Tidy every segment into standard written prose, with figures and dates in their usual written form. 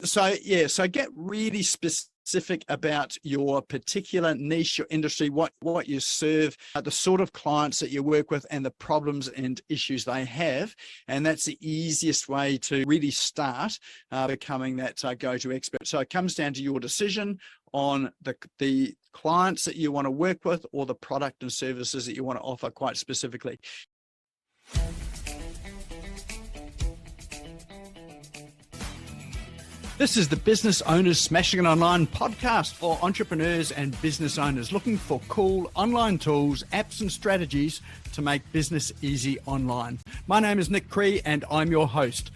So get really specific about your particular niche, your industry, what you serve, the sort of clients that you work with, and the problems and issues they have. And that's the easiest way to really start becoming that go-to expert. So it comes down to your decision on the clients that you want to work with, or the product and services that you want to offer quite specifically. This is the Business Owners Smashing It Online podcast for entrepreneurs and business owners looking for cool online tools, apps and strategies to make business easy online. My name is Nick Cree and I'm your host.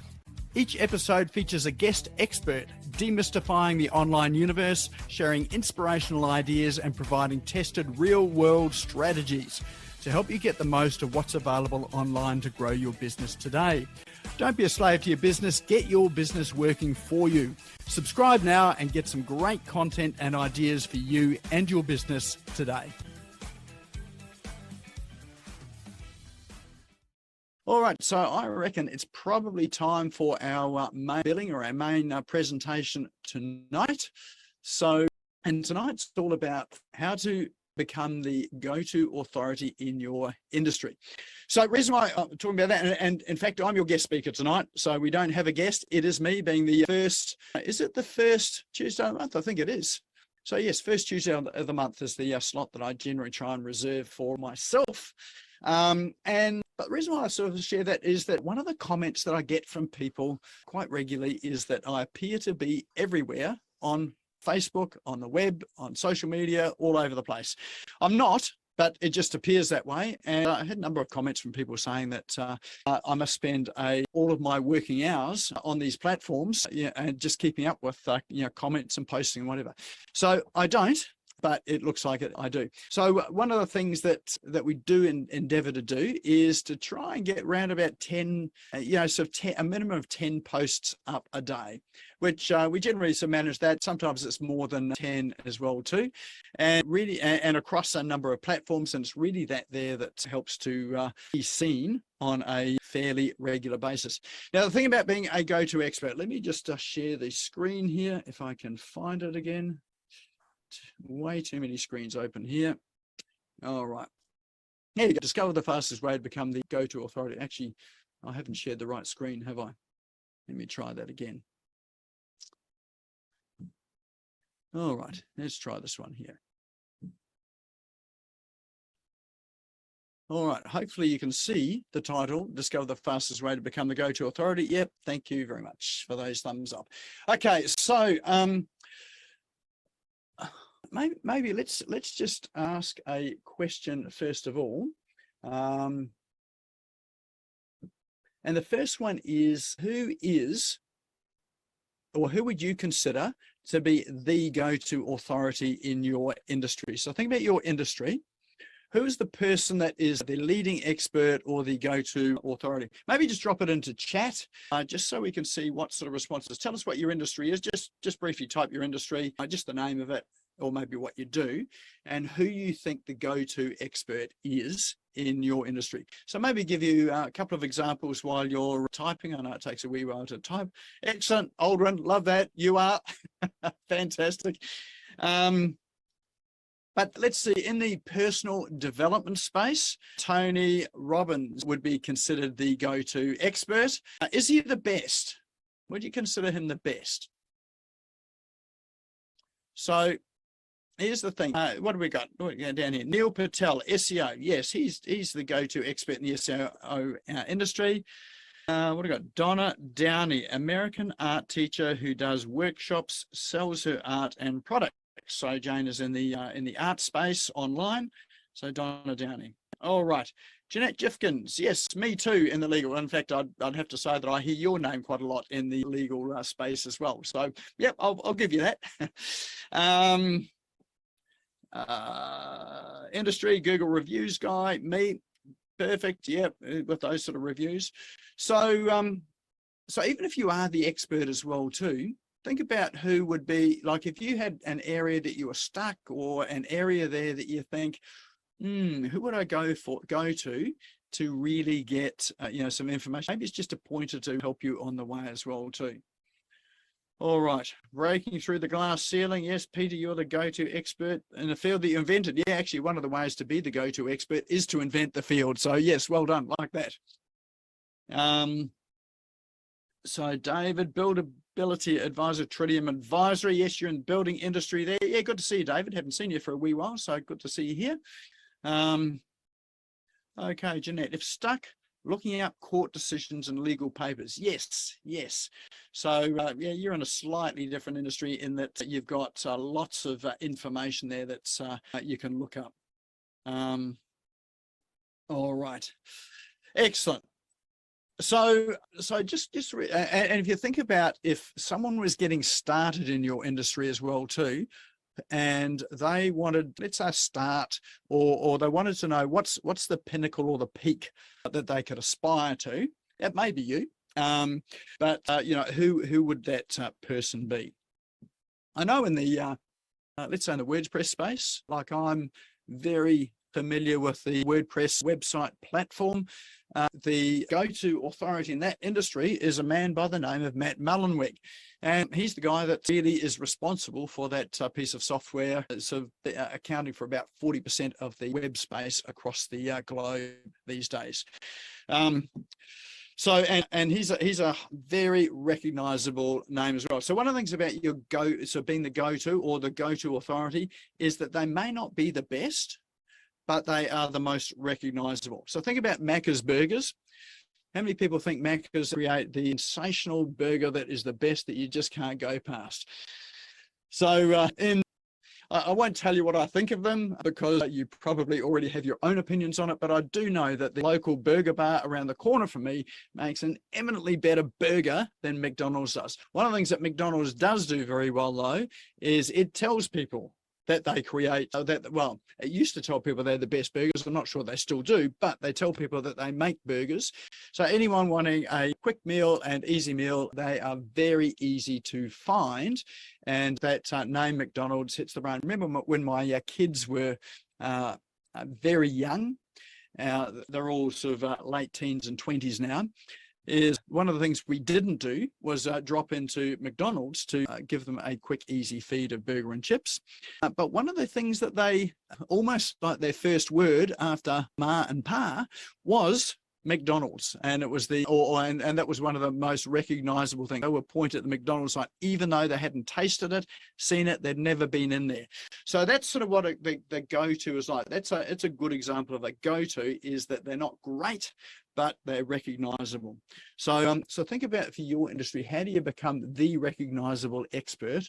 Each episode features a guest expert demystifying the online universe, sharing inspirational ideas and providing tested real-world strategies to help you get the most of what's available online to grow your business today. Don't be a slave to your business. Get your business working for you. Subscribe now and get some great content and ideas for you and your business today. All right, so I reckon it's probably time for our main billing or our main presentation tonight. And tonight's all about how to become the go-to authority in your industry. So the reason why I'm talking about that, and in fact, I'm your guest speaker tonight, so we don't have a guest. It is me being the first, is it the first Tuesday of the month? I think it is. So yes, first Tuesday of the month is the slot that I generally try and reserve for myself. But the reason why I sort of share that is that one of the comments that I get from people quite regularly is that I appear to be everywhere on Facebook, on the web, on social media, all over the place. I'm not, but it just appears that way. And I had a number of comments from people saying that I must spend all of my working hours on these platforms, and just keeping up with comments and posting and whatever. So I don't, but it looks like I do. So one of the things that we do endeavor to do is to try and get around about 10, a minimum of 10 posts up a day, which we generally manage that. Sometimes it's more than 10 as well too, and really, and across a number of platforms. And it's really that helps to be seen on a fairly regular basis. Now, the thing about being a go-to expert, let me just share the screen here if I can find it again. Way too many screens open here. All right. There you go. Discover the fastest way to become the go-to authority. Actually, I haven't shared the right screen, have I? Let me try that again. All right. Let's try this one here. All right. Hopefully you can see the title, Discover the Fastest Way to Become the Go-to Authority. Yep. Thank you very much for those thumbs up. Okay. So, maybe let's just ask a question first of all. And the first one is, who would you consider to be the go-to authority in your industry? So think about your industry. Who is the person that is the leading expert or the go-to authority? Maybe just drop it into chat, just so we can see what sort of responses. Tell us what your industry is. Just briefly type your industry, just the name of it, or maybe what you do, and who you think the go-to expert is in your industry. So maybe give you a couple of examples while you're typing. I know it takes a wee while to type. Excellent, Aldrin, love that. You are fantastic. But let's see, in the personal development space, Tony Robbins would be considered the go-to expert. Is he the best? Would you consider him the best? So here's the thing. What do we got? Down here? Neil Patel, SEO. Yes, he's the go-to expert in the SEO industry. What do we got? Donna Downey, American art teacher who does workshops, sells her art and products. So Jane is in the art space online. So Donna Downey. All right. Jeanette Jifkins. Yes, me too in the legal. In fact, I'd have to say that I hear your name quite a lot in the legal space as well. So, yep, I'll give you that. Industry, Google reviews guy, me, perfect. Yep, with those sort of reviews. So, so even if you are the expert as well too, think about who would be, like if you had an area that you were stuck, or an area there that you think, who would I go to really get some information? Maybe it's just a pointer to help you on the way as well too. All right, breaking through the glass ceiling. Yes, Peter, you're the go-to expert in the field that you invented. Yeah, actually, one of the ways to be the go-to expert is to invent the field. So yes, well done, like that. So David, buildability advisor, Tritium advisory. Yes, you're in the building industry there. Yeah, good to see you, David. Haven't seen you for a wee while, so good to see you here. Okay, Jeanette, if stuck, looking up court decisions and legal papers. Yes, yes. So yeah, you're in a slightly different industry in that you've got lots of information there that you can look up. All right, excellent. So just and if you think about if someone was getting started in your industry as well too, and they wanted, let's say, start, or they wanted to know what's the pinnacle or the peak that they could aspire to. It may be you, but you know, who would that person be? I know in the let's say in the WordPress space, like I'm very familiar with the WordPress website platform. The go-to authority in that industry is a man by the name of Matt Mullenweg. And he's the guy that really is responsible for that piece of software, so accounting for about 40% of the web space across the globe these days. So he's a very recognizable name as well. So one of the things about being the go-to or the go-to authority is that they may not be the best, but they are the most recognizable. So think about Macca's Burgers. How many people think Macca's create the sensational burger that is the best that you just can't go past? So I won't tell you what I think of them because you probably already have your own opinions on it, but I do know that the local burger bar around the corner from me makes an eminently better burger than McDonald's does. One of the things that McDonald's does do very well, though, is it tells people that they create well, it used to tell people they're the best burgers. I'm not sure they still do, but they tell people that they make burgers. So anyone wanting a quick meal and easy meal, they are very easy to find. And that name McDonald's hits the brain. Remember when my kids were very young, they're all sort of late teens and 20s now, is one of the things we didn't do was drop into McDonald's to give them a quick, easy feed of burger and chips. But one of the things that they, almost like their first word after ma and pa, was McDonald's. And it was and that was one of the most recognizable things. They were pointed at the McDonald's sign, even though they hadn't tasted it, seen it, they'd never been in there. So that's sort of what the go-to is like. It's a good example of a go-to, is that they're not great, but they're recognizable. So think about, for your industry, how do you become the recognizable expert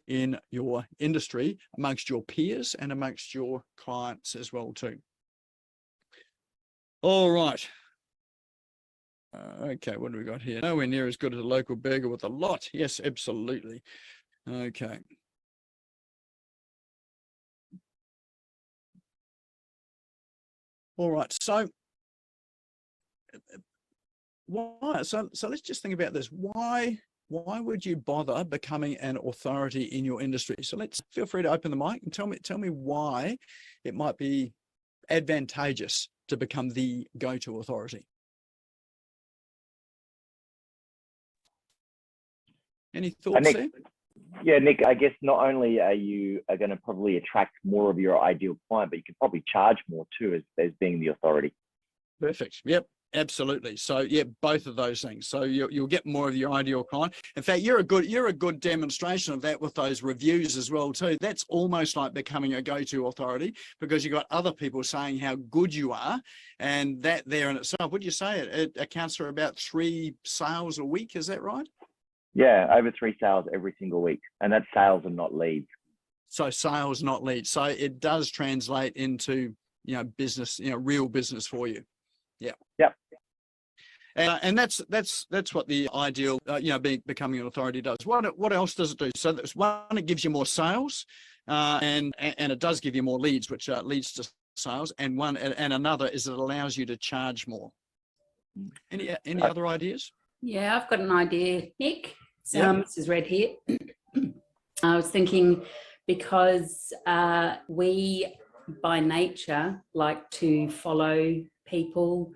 in your industry amongst your peers and amongst your clients as well too? All right. Okay, what do we got here? Nowhere near as good as a local burger with a lot. Yes, absolutely. Okay. All right, so why? So let's just think about this. Why would you bother becoming an authority in your industry? So let's feel free to open the mic and tell me why it might be advantageous to become the go-to authority. Any thoughts there? Yeah, Nick, I guess not only are you going to probably attract more of your ideal client, but you can probably charge more too as being the authority. Perfect. Yep, absolutely. So yeah, both of those things. So you'll get more of your ideal client. In fact, you're a good demonstration of that with those reviews as well too. That's almost like becoming a go-to authority, because you've got other people saying how good you are, and that there in itself, would you say it accounts for about 3 sales a week? Is that right? Yeah, over 3 sales every single week, and that's sales and not leads. So sales, not leads. So it does translate into, business, real business for you. Yeah. Yep. And that's what the ideal, becoming an authority does. What else does it do? So that's one, it gives you more sales, and it does give you more leads, which leads to sales. And another is it allows you to charge more. Any other ideas? Yeah, I've got an idea, Nick. This is Red here. I was thinking, because we by nature like to follow people,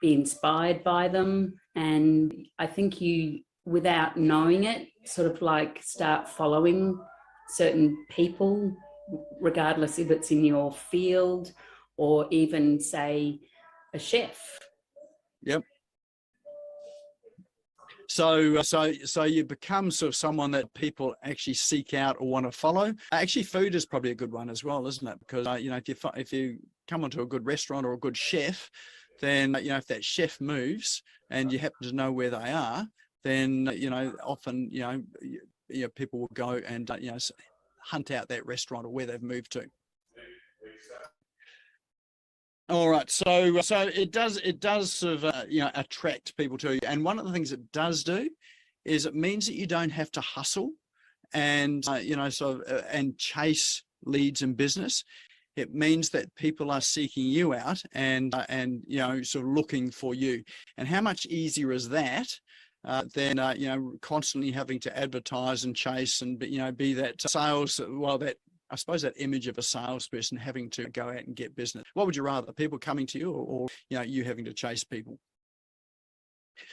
be inspired by them, and I think you without knowing it, sort of like start following certain people, regardless if it's in your field or even, say, a chef. Yep. So you become sort of someone that people actually seek out or want to follow. Actually, food is probably a good one as well, isn't it? Because if you come onto a good restaurant or a good chef, then if that chef moves and you happen to know where they are, then often people will go and hunt out that restaurant or where they've moved to. All right, so it does sort of attract people to you, and one of the things it does do is it means that you don't have to hustle and and chase leads in business. It means that people are seeking you out and sort of looking for you. And how much easier is that than constantly having to advertise and chase and be that sales, I suppose that image of a salesperson having to go out and get business. What would you rather, people coming to you or you having to chase people?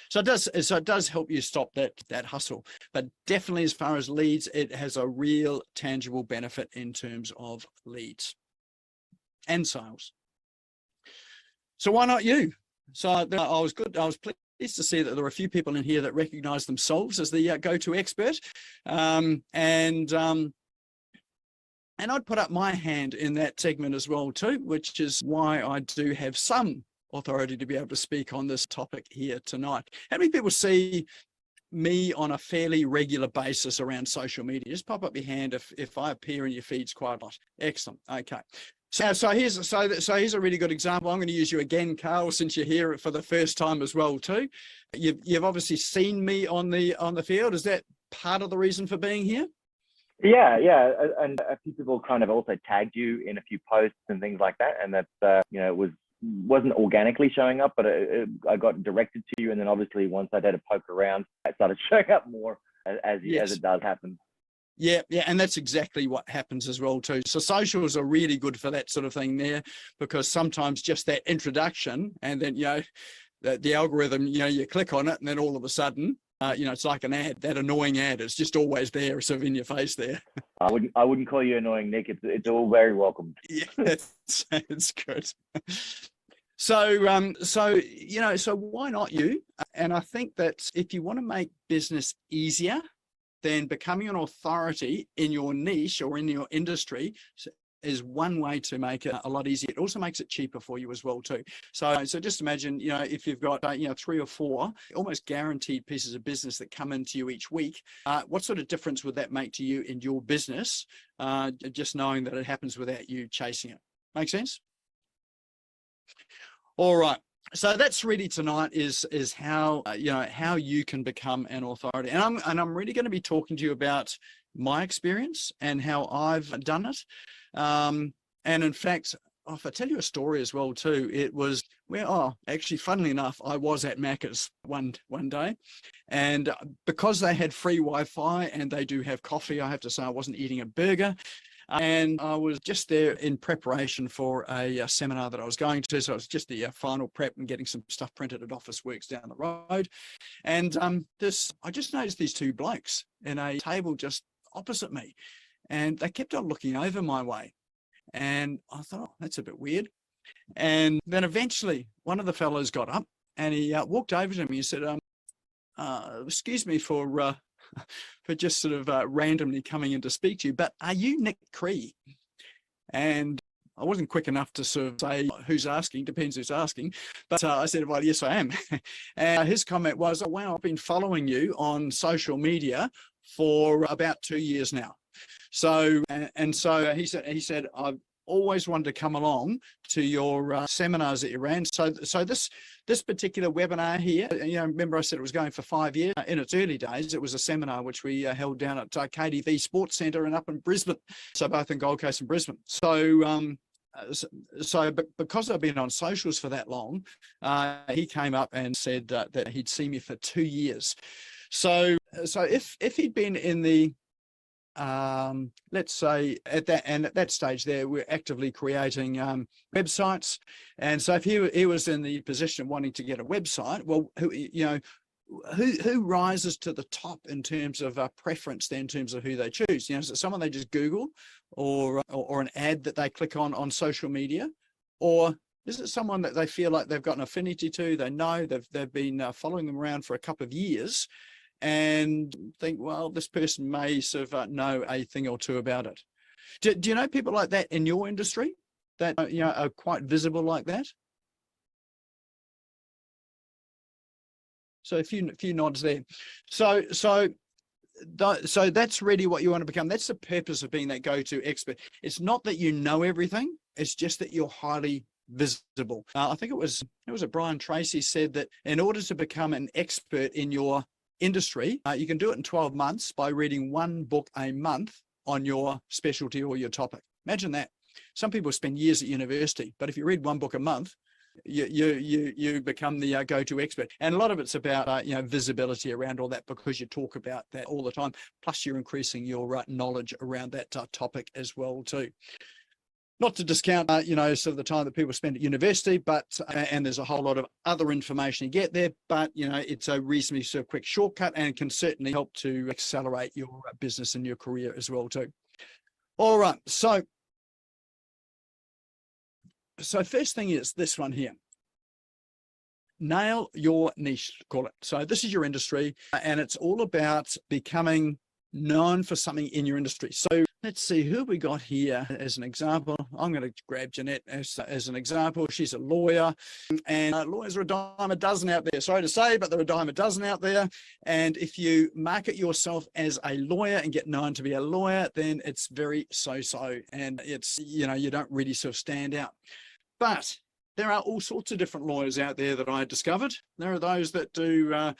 So it does help you stop that hustle. But definitely as far as leads, it has a real tangible benefit in terms of leads and sales. So why not you? So I was pleased to see that there are a few people in here that recognize themselves as the go-to expert. And I'd put up my hand in that segment as well too, which is why I do have some authority to be able to speak on this topic here tonight. How many people see me on a fairly regular basis around social media? Just pop up your hand if I appear in your feeds quite a lot. Excellent. Okay. So here's a really good example. I'm going to use you again, Carl, since you're here for the first time as well too. You've obviously seen me on the field. Is that part of the reason for being here? Yeah, and a few people kind of also tagged you in a few posts and things like that, and that wasn't organically showing up, but I got directed to you, and then obviously once I did a poke around, it started showing up more as it does happen. Yeah, and that's exactly what happens as well too. So socials are really good for that sort of thing there, because sometimes just that introduction, and then the algorithm, you click on it, and then all of a sudden. It's like an ad, that annoying ad. It's just always there, sort of in your face there. I wouldn't call you annoying, Nick. It's all very welcome. Yeah, it's good. So why not you? And I think that if you want to make business easier, then becoming an authority in your niche or in your industry is one way to make it a lot easier. It also makes it cheaper for you as well too. So just imagine, if you've got 3 or 4 almost guaranteed pieces of business that come into you each week, what sort of difference would that make to you in your business? Just knowing that it happens without you chasing it. Make sense? All right. So that's really tonight is how how you can become an authority, and I'm really going to be talking to you about my experience and how I've done it. And in fact, if I tell you a story as well too, it was actually, funnily enough, I was at Macca's one day, and because they had free Wi-Fi and they do have coffee, I have to say I wasn't eating a burger. And I was just there in preparation for a seminar that I was going to. So it was just the final prep and getting some stuff printed at Officeworks down the road. And I just noticed these 2 blokes in a table just opposite me. And they kept on looking over my way. And I thought, that's a bit weird. And then eventually one of the fellows got up and he walked over to me and said, excuse me for just sort of randomly coming in to speak to you, but are you Nick Cree? And I wasn't quick enough to sort of say who's asking, depends who's asking, but I said, well, yes, I am. And his comment was, oh, wow, I've been following you on social media for about 2 years now. So he said, I've always wanted to come along to your seminars that you ran. So this particular webinar here, remember I said it was going for 5 years. In its early days, it was a seminar which we held down at KDV Sports Centre and up in Brisbane. So both in Gold Coast and Brisbane. But because I've been on socials for that long, he came up and said that he'd seen me for 2 years. So if he'd been in the let's say at that stage there, we're actively creating websites, and so if he was in the position of wanting to get a website, well, who rises to the top in terms of preference then in terms of who they choose? Is it someone they just Google or an ad that they click on social media? Or is it someone that they feel like they've got an affinity to, they know, they've been following them around for a couple of years and think, well, this person may sort of know a thing or two about it. Do you know people like that in your industry that are quite visible like that? So a few nods there. So that's really what you want to become. That's the purpose of being that go-to expert. It's not that you know everything. It's just that you're highly visible. I think it was Brian Tracy said that in order to become an expert in your industry, you can do it in 12 months by reading one book a month on your specialty or your topic. Imagine that. Some people spend years at university, but if you read one book a month, you become the go-to expert. And a lot of it's about visibility around all that, because you talk about that all the time. Plus you're increasing your knowledge around that topic as well too. Not to discount sort of the time that people spend at university, but and there's a whole lot of other information you get there, but it's a reasonably sort of quick shortcut and can certainly help to accelerate your business and your career as well too. All right, so first thing is this one here. Nail your niche, call it. So this is your industry, and it's all about becoming known for something in your industry. So let's see who we got here as an example. I'm going to grab Jeanette as an example. She's a lawyer, and lawyers are a dime a dozen out there. Sorry to say, but they're a dime a dozen out there. And if you market yourself as a lawyer and get known to be a lawyer, then it's very so-so, and it's you don't really sort of stand out. But there are all sorts of different lawyers out there that I discovered. There are those that do,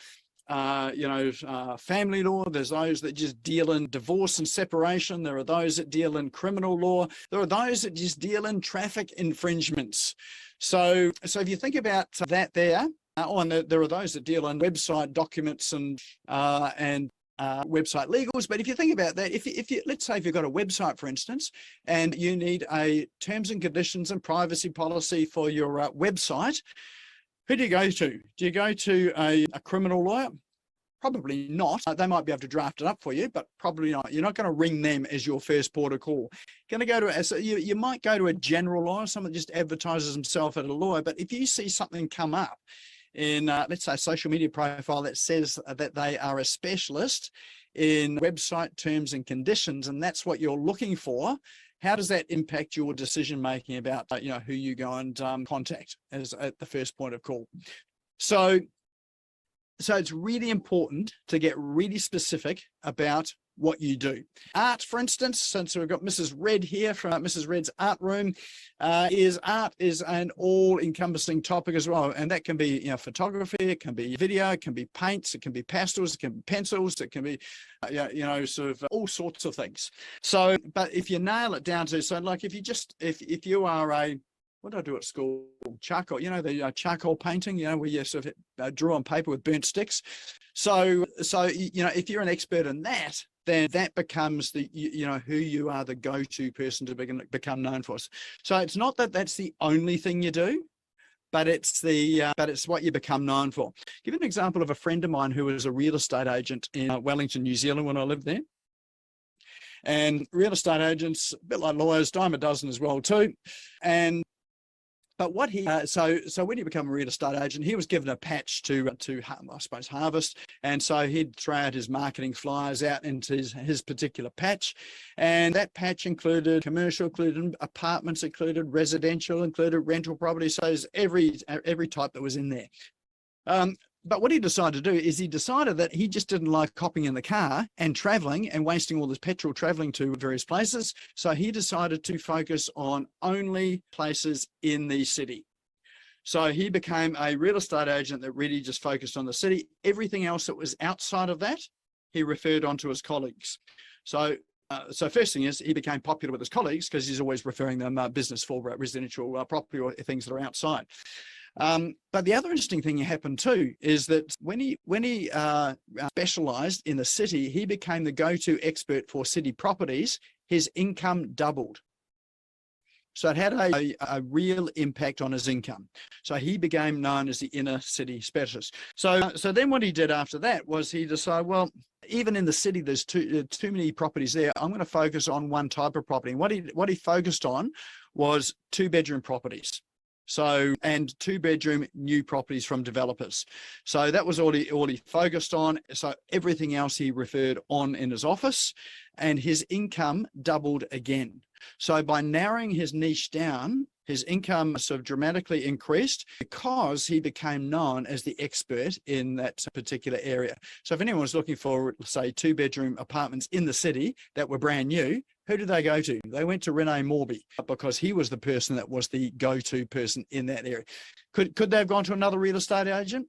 family law. There's those that just deal in divorce and separation. There are those that deal in criminal law. There are those that just deal in traffic infringements. So if you think about that there, and there are those that deal in website documents and website legals. But if you think about that, if you let's say if you've got a website, for instance, and you need a terms and conditions and privacy policy for your website, who do you go to? Do you go to a criminal lawyer? Probably not. They might be able to draft it up for you, but probably not. You're not going to ring them as your first port of call. Going to go to you might go to a general lawyer, someone that just advertises himself as a lawyer. But if you see something come up in, let's say, a social media profile that says that they are a specialist in website terms and conditions, and that's what you're looking for, how does that impact your decision making about who you go and contact as at the first point of call? So it's really important to get really specific about what you do. Art, for instance, since we've got Mrs. Red here from Mrs. Red's art room, art is an all-encompassing topic as well, and that can be photography, it can be video, it can be paints, it can be pastels, it can be pencils, it can be sort of all sorts of things. So, but if you nail it down to, so like if you are a, what did I do at school? Charcoal, the charcoal painting, where you sort of draw on paper with burnt sticks. So if you're an expert in that, then that becomes the, who you are the go-to person to become known for. So it's not that that's the only thing you do, but it's what you become known for. Give you an example of a friend of mine who was a real estate agent in Wellington, New Zealand when I lived there. And real estate agents, a bit like lawyers, dime a dozen as well too. But what he so when you become a real estate agent, he was given a patch to I suppose harvest, and so he'd throw out his marketing flyers out into his particular patch, and that patch included commercial, included apartments, included residential, included rental property. So there's every type that was in there. But what he decided to do is he decided that he just didn't like hopping in the car and traveling and wasting all this petrol traveling to various places. So he decided to focus on only places in the city. So he became a real estate agent that really just focused on the city. Everything else that was outside of that, he referred on to his colleagues. So first thing is he became popular with his colleagues because he's always referring them business for residential property or things that are outside. But the other interesting thing that happened too is that when he specialized in the city, he became the go-to expert for city properties. His income doubled. So it had a real impact on his income. So he became known as the inner city specialist. So then what he did after that was he decided, well, even in the city, there's too many properties there. I'm going to focus on one type of property. And what he focused on was 2-bedroom properties. So, and 2-bedroom new properties from developers. So that was all he focused on. So everything else he referred on in his office, and his income doubled again. So by narrowing his niche down, his income sort of dramatically increased because he became known as the expert in that particular area. So if anyone was looking for, say, 2-bedroom apartments in the city that were brand new, who did they go to? They went to Rene Morby because he was the person that was the go-to person in that area. Could they have gone to another real estate agent?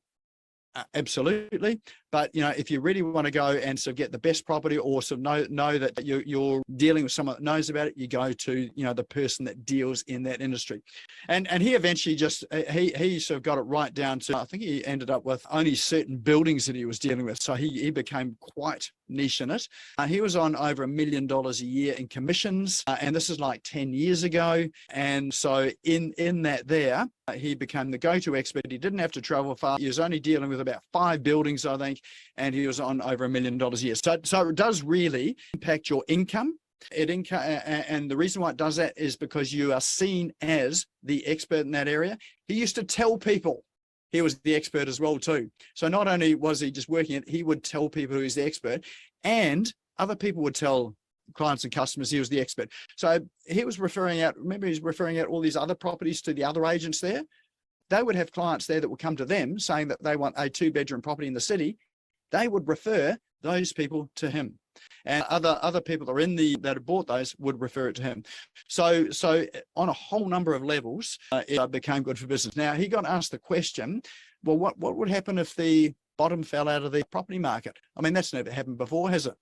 Absolutely. But, if you really want to go and sort of get the best property, or sort of know that you're dealing with someone that knows about it, you go to, the person that deals in that industry. And he eventually he sort of got it right down to, I think he ended up with only certain buildings that he was dealing with. So he became quite niche in it. He was on over $1 million a year in commissions. And this is like 10 years ago. And so in that there, he became the go-to expert. He didn't have to travel far. He was only dealing with about 5 buildings, I think, and he was on over $1 million a year. So it does really impact your income. And the reason why it does that is because you are seen as the expert in that area. He used to tell people he was the expert as well too. So not only was he just working it, he would tell people who he's the expert, and other people would tell clients and customers he was the expert. So he was referring out, remember, he's referring out all these other properties to the other agents there. They would have clients there that would come to them saying that they want a 2-bedroom property in the city. They would refer those people to him, and other people that have bought those would refer it to him. So on a whole number of levels, it became good for business. Now he got asked the question, well, what would happen if the bottom fell out of the property market? I mean, that's never happened before, has it?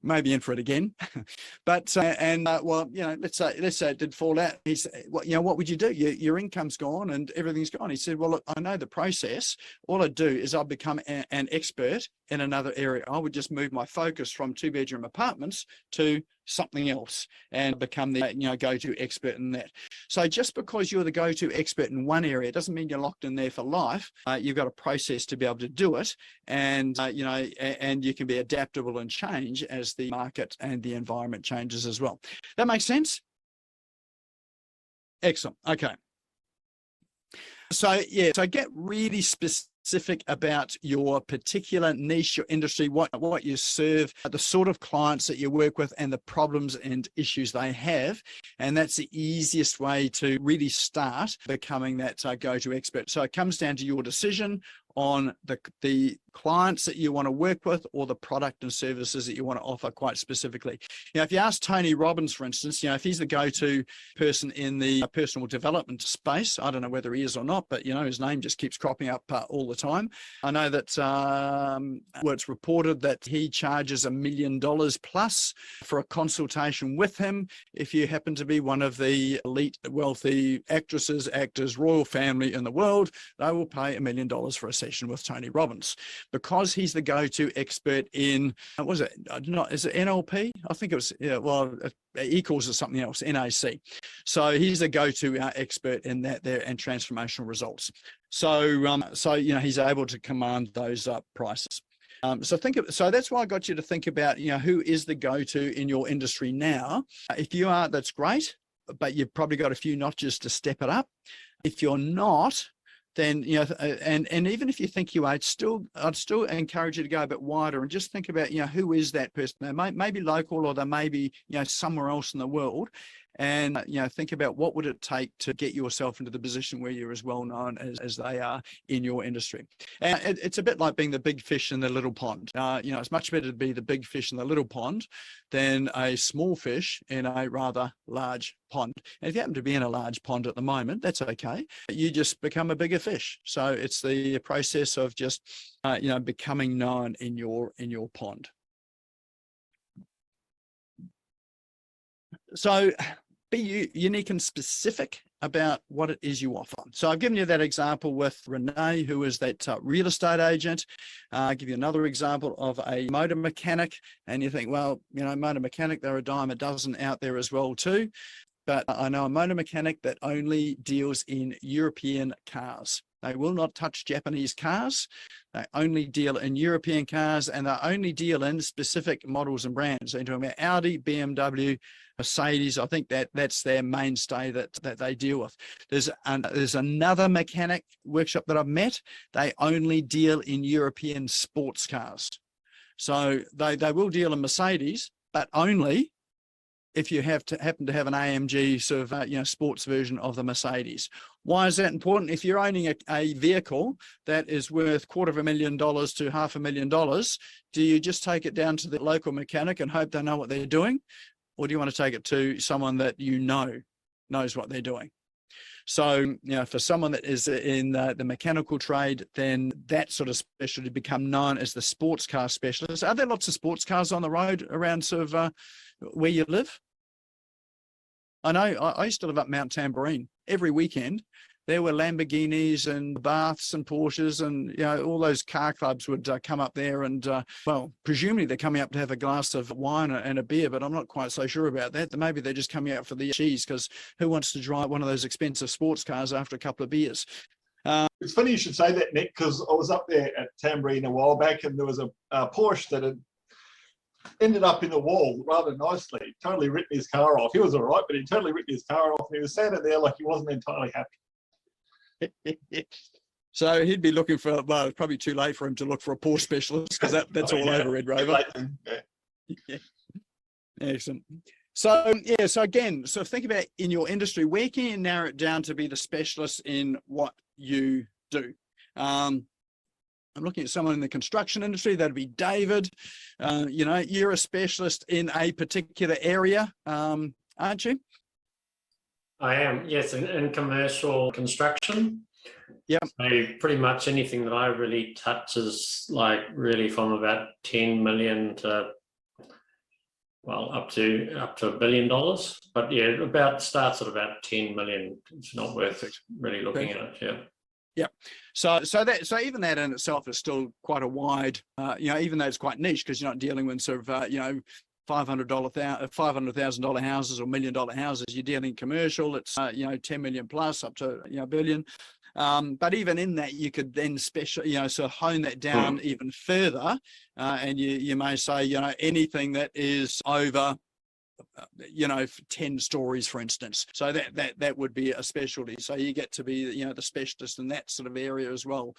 Maybe in for it again. But let's say it did fall out. He said, what would you do? Your income's gone and everything's gone. He said, well, look, I know the process. All I'd do is I'd become an expert in another area. I would just move my focus from 2-bedroom apartments to something else and become the go-to expert in that. So just because you're the go-to expert in one area doesn't mean you're locked in there for life. You've got a process to be able to do it, and and you can be adaptable and change as the market and the environment changes as well. That makes sense? Excellent. Okay. So get really specific about your particular niche, your industry, what you serve, the sort of clients that you work with, and the problems and issues they have. And that's the easiest way to really start becoming that go-to expert. So it comes down to your decision on the clients that you want to work with, or the product and services that you want to offer quite specifically. If you ask Tony Robbins, for instance, if he's the go-to person in the personal development space, I don't know whether he is or not, but his name just keeps cropping up all the time. I know that it's reported that he charges $1 million plus for a consultation with him. If you happen to be one of the elite wealthy actresses, actors, royal family in the world, they will pay $1 million for a session with Tony Robbins, because he's the go-to expert in, is it NLP? I think it was, he calls it something else, NAC. So he's the go-to expert in that there, and transformational results. So he's able to command those prices. So that's why I got you to think about, who is the go-to in your industry now. If you are, that's great, but you've probably got a few notches to step it up. If you're not, then, and even if you think you are, I'd still encourage you to go a bit wider and just think about, who is that person? They may be local, or they may be, somewhere else in the world. And, think about what would it take to get yourself into the position where you're as well known as they are in your industry. And it's a bit like being the big fish in the little pond. It's much better to be the big fish in the little pond than a small fish in a rather large pond. And if you happen to be in a large pond at the moment, that's okay. You just become a bigger fish. So it's the process of just, becoming known in your pond. So be unique and specific about what it is you offer. So I've given you that example with Renee, who is that real estate agent. I'll give you another example of a motor mechanic, and you think, well, you know, motor mechanic, they're a dime a dozen out there as well too. But I know a motor mechanic that only deals in European cars. They will not touch Japanese cars. They only deal in European cars, and they only deal in specific models and brands. They're talking about Audi, BMW, Mercedes. I think that's their mainstay that they deal with. There's another mechanic workshop that I've met. They only deal in European sports cars. So they will deal in Mercedes, but only if you happen to have an AMG sort of sports version of the Mercedes. Why is that important? If you're owning a vehicle that is worth $250,000 to $500,000, do you just take it down to the local mechanic and hope they know what they're doing? Or do you want to take it to someone that knows what they're doing? So, for someone that is in the mechanical trade, then that sort of specialty become known as the sports car specialist. Are there lots of sports cars on the road around sort of where you live? I know I used to live up Mount Tambourine. Every weekend there were Lamborghinis and Baths and Porsches, and all those car clubs would come up there, and presumably they're coming up to have a glass of wine and a beer, but I'm not quite so sure about that. Maybe they're just coming out for the cheese, because who wants to drive one of those expensive sports cars after a couple of beers? It's funny you should say that, Nick, because I was up there at Tambourine a while back, and there was a Porsche that had ended up in the wall rather nicely, totally written his car off. He was all right, but he totally written his car off, and he was standing there like he wasn't entirely happy. So he'd be looking for, well, it's probably too late for him to look for a Porsche specialist, because that's all over Red Rover. Yeah. Excellent. So again, so think about in your industry, where can you narrow it down to be the specialist in what you do? I'm looking at someone in the construction industry. That'd be David. You're a specialist in a particular area, aren't you? I am, yes, in commercial construction. Yep. So pretty much anything that I really touch is like really from about 10 million to, well, up to $1 billion. But yeah, starts at about 10 million. It's not worth really looking at it. Yeah. Yeah. So even that in itself is still quite a wide, even though it's quite niche, because you're not dealing with sort of, $500,000 houses or $1 million houses. You're dealing commercial. It's 10 million plus up to $1 billion. But even in that, you could then sort of hone that down even further, and you may say anything that is over 10 stories, for instance. So that would be a specialty. So you get to be the specialist in that sort of area as well.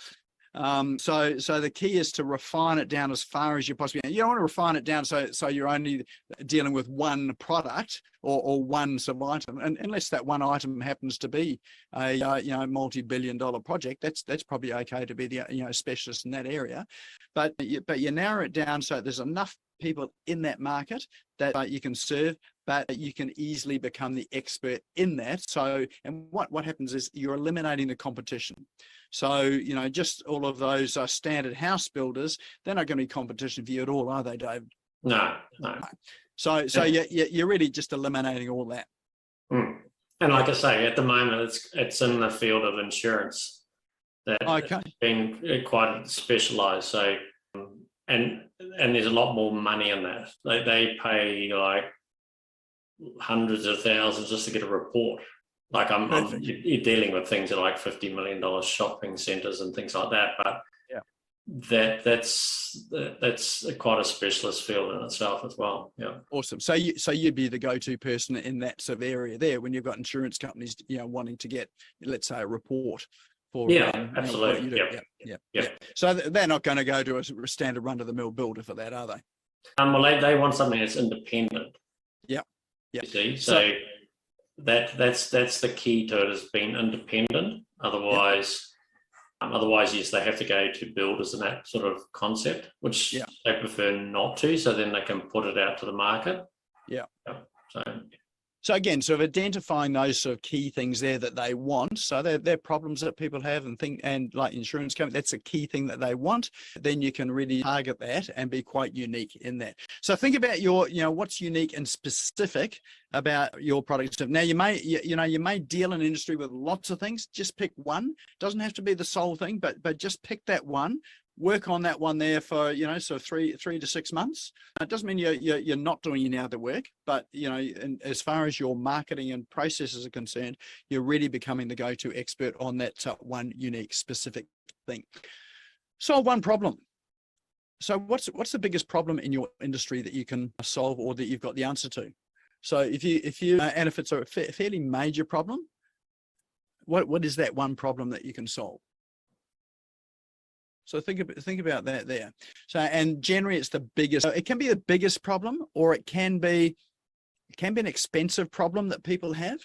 So the key is to refine it down as far as you possibly can. You don't want to refine it down so you're only dealing with one product or one sort of item, and unless that one item happens to be a multi-billion-dollar project, that's probably okay to be the specialist in that area. But you narrow it down so there's enough people in that market that you can serve, but you can easily become the expert in that. So, and what happens is you're eliminating the competition. So, just all of those standard house builders, they're not going to be competition for you at all, are they, Dave? No. So you're really just eliminating all that. And like I say, at the moment, it's in the field of insurance that it's been quite specialised. So, and there's a lot more money in that. They pay like hundreds of thousands just to get a report. Like you're dealing with things that are like $50 million shopping centres and things like that, but that's quite a specialist field in itself as well. Yeah. Awesome. So you'd be the go-to person in that sort of area there when you've got insurance companies, wanting to get, let's say, a report. Absolutely. Yeah. So they're not going to go to a standard run-of-the-mill builder for that, are they? Well, they want something that's independent. Yeah. You see, so that's the key to it, is being independent. Otherwise, yes, they have to go to builders and that sort of concept, which they prefer not to. So then they can put it out to the market. Yeah. So. So again, sort of identifying those sort of key things there that they want. So they're problems that people have and like insurance company, that's a key thing that they want. Then you can really target that and be quite unique in that. So think about your, what's unique and specific about your product. Now you may deal in an industry with lots of things. Just pick one. Doesn't have to be the sole thing, but just pick that one. Work on that one there for, so 3 to 6 months. It doesn't mean you're not doing any other work, but, and as far as your marketing and processes are concerned, you're really becoming the go-to expert on that one unique specific thing. Solve one problem. So what's the biggest problem in your industry that you can solve or that you've got the answer to? So if it's a fairly major problem, what is that one problem that you can solve? So think about that there. So, and generally it's the biggest, it can be the biggest problem, or it can be an expensive problem that people have,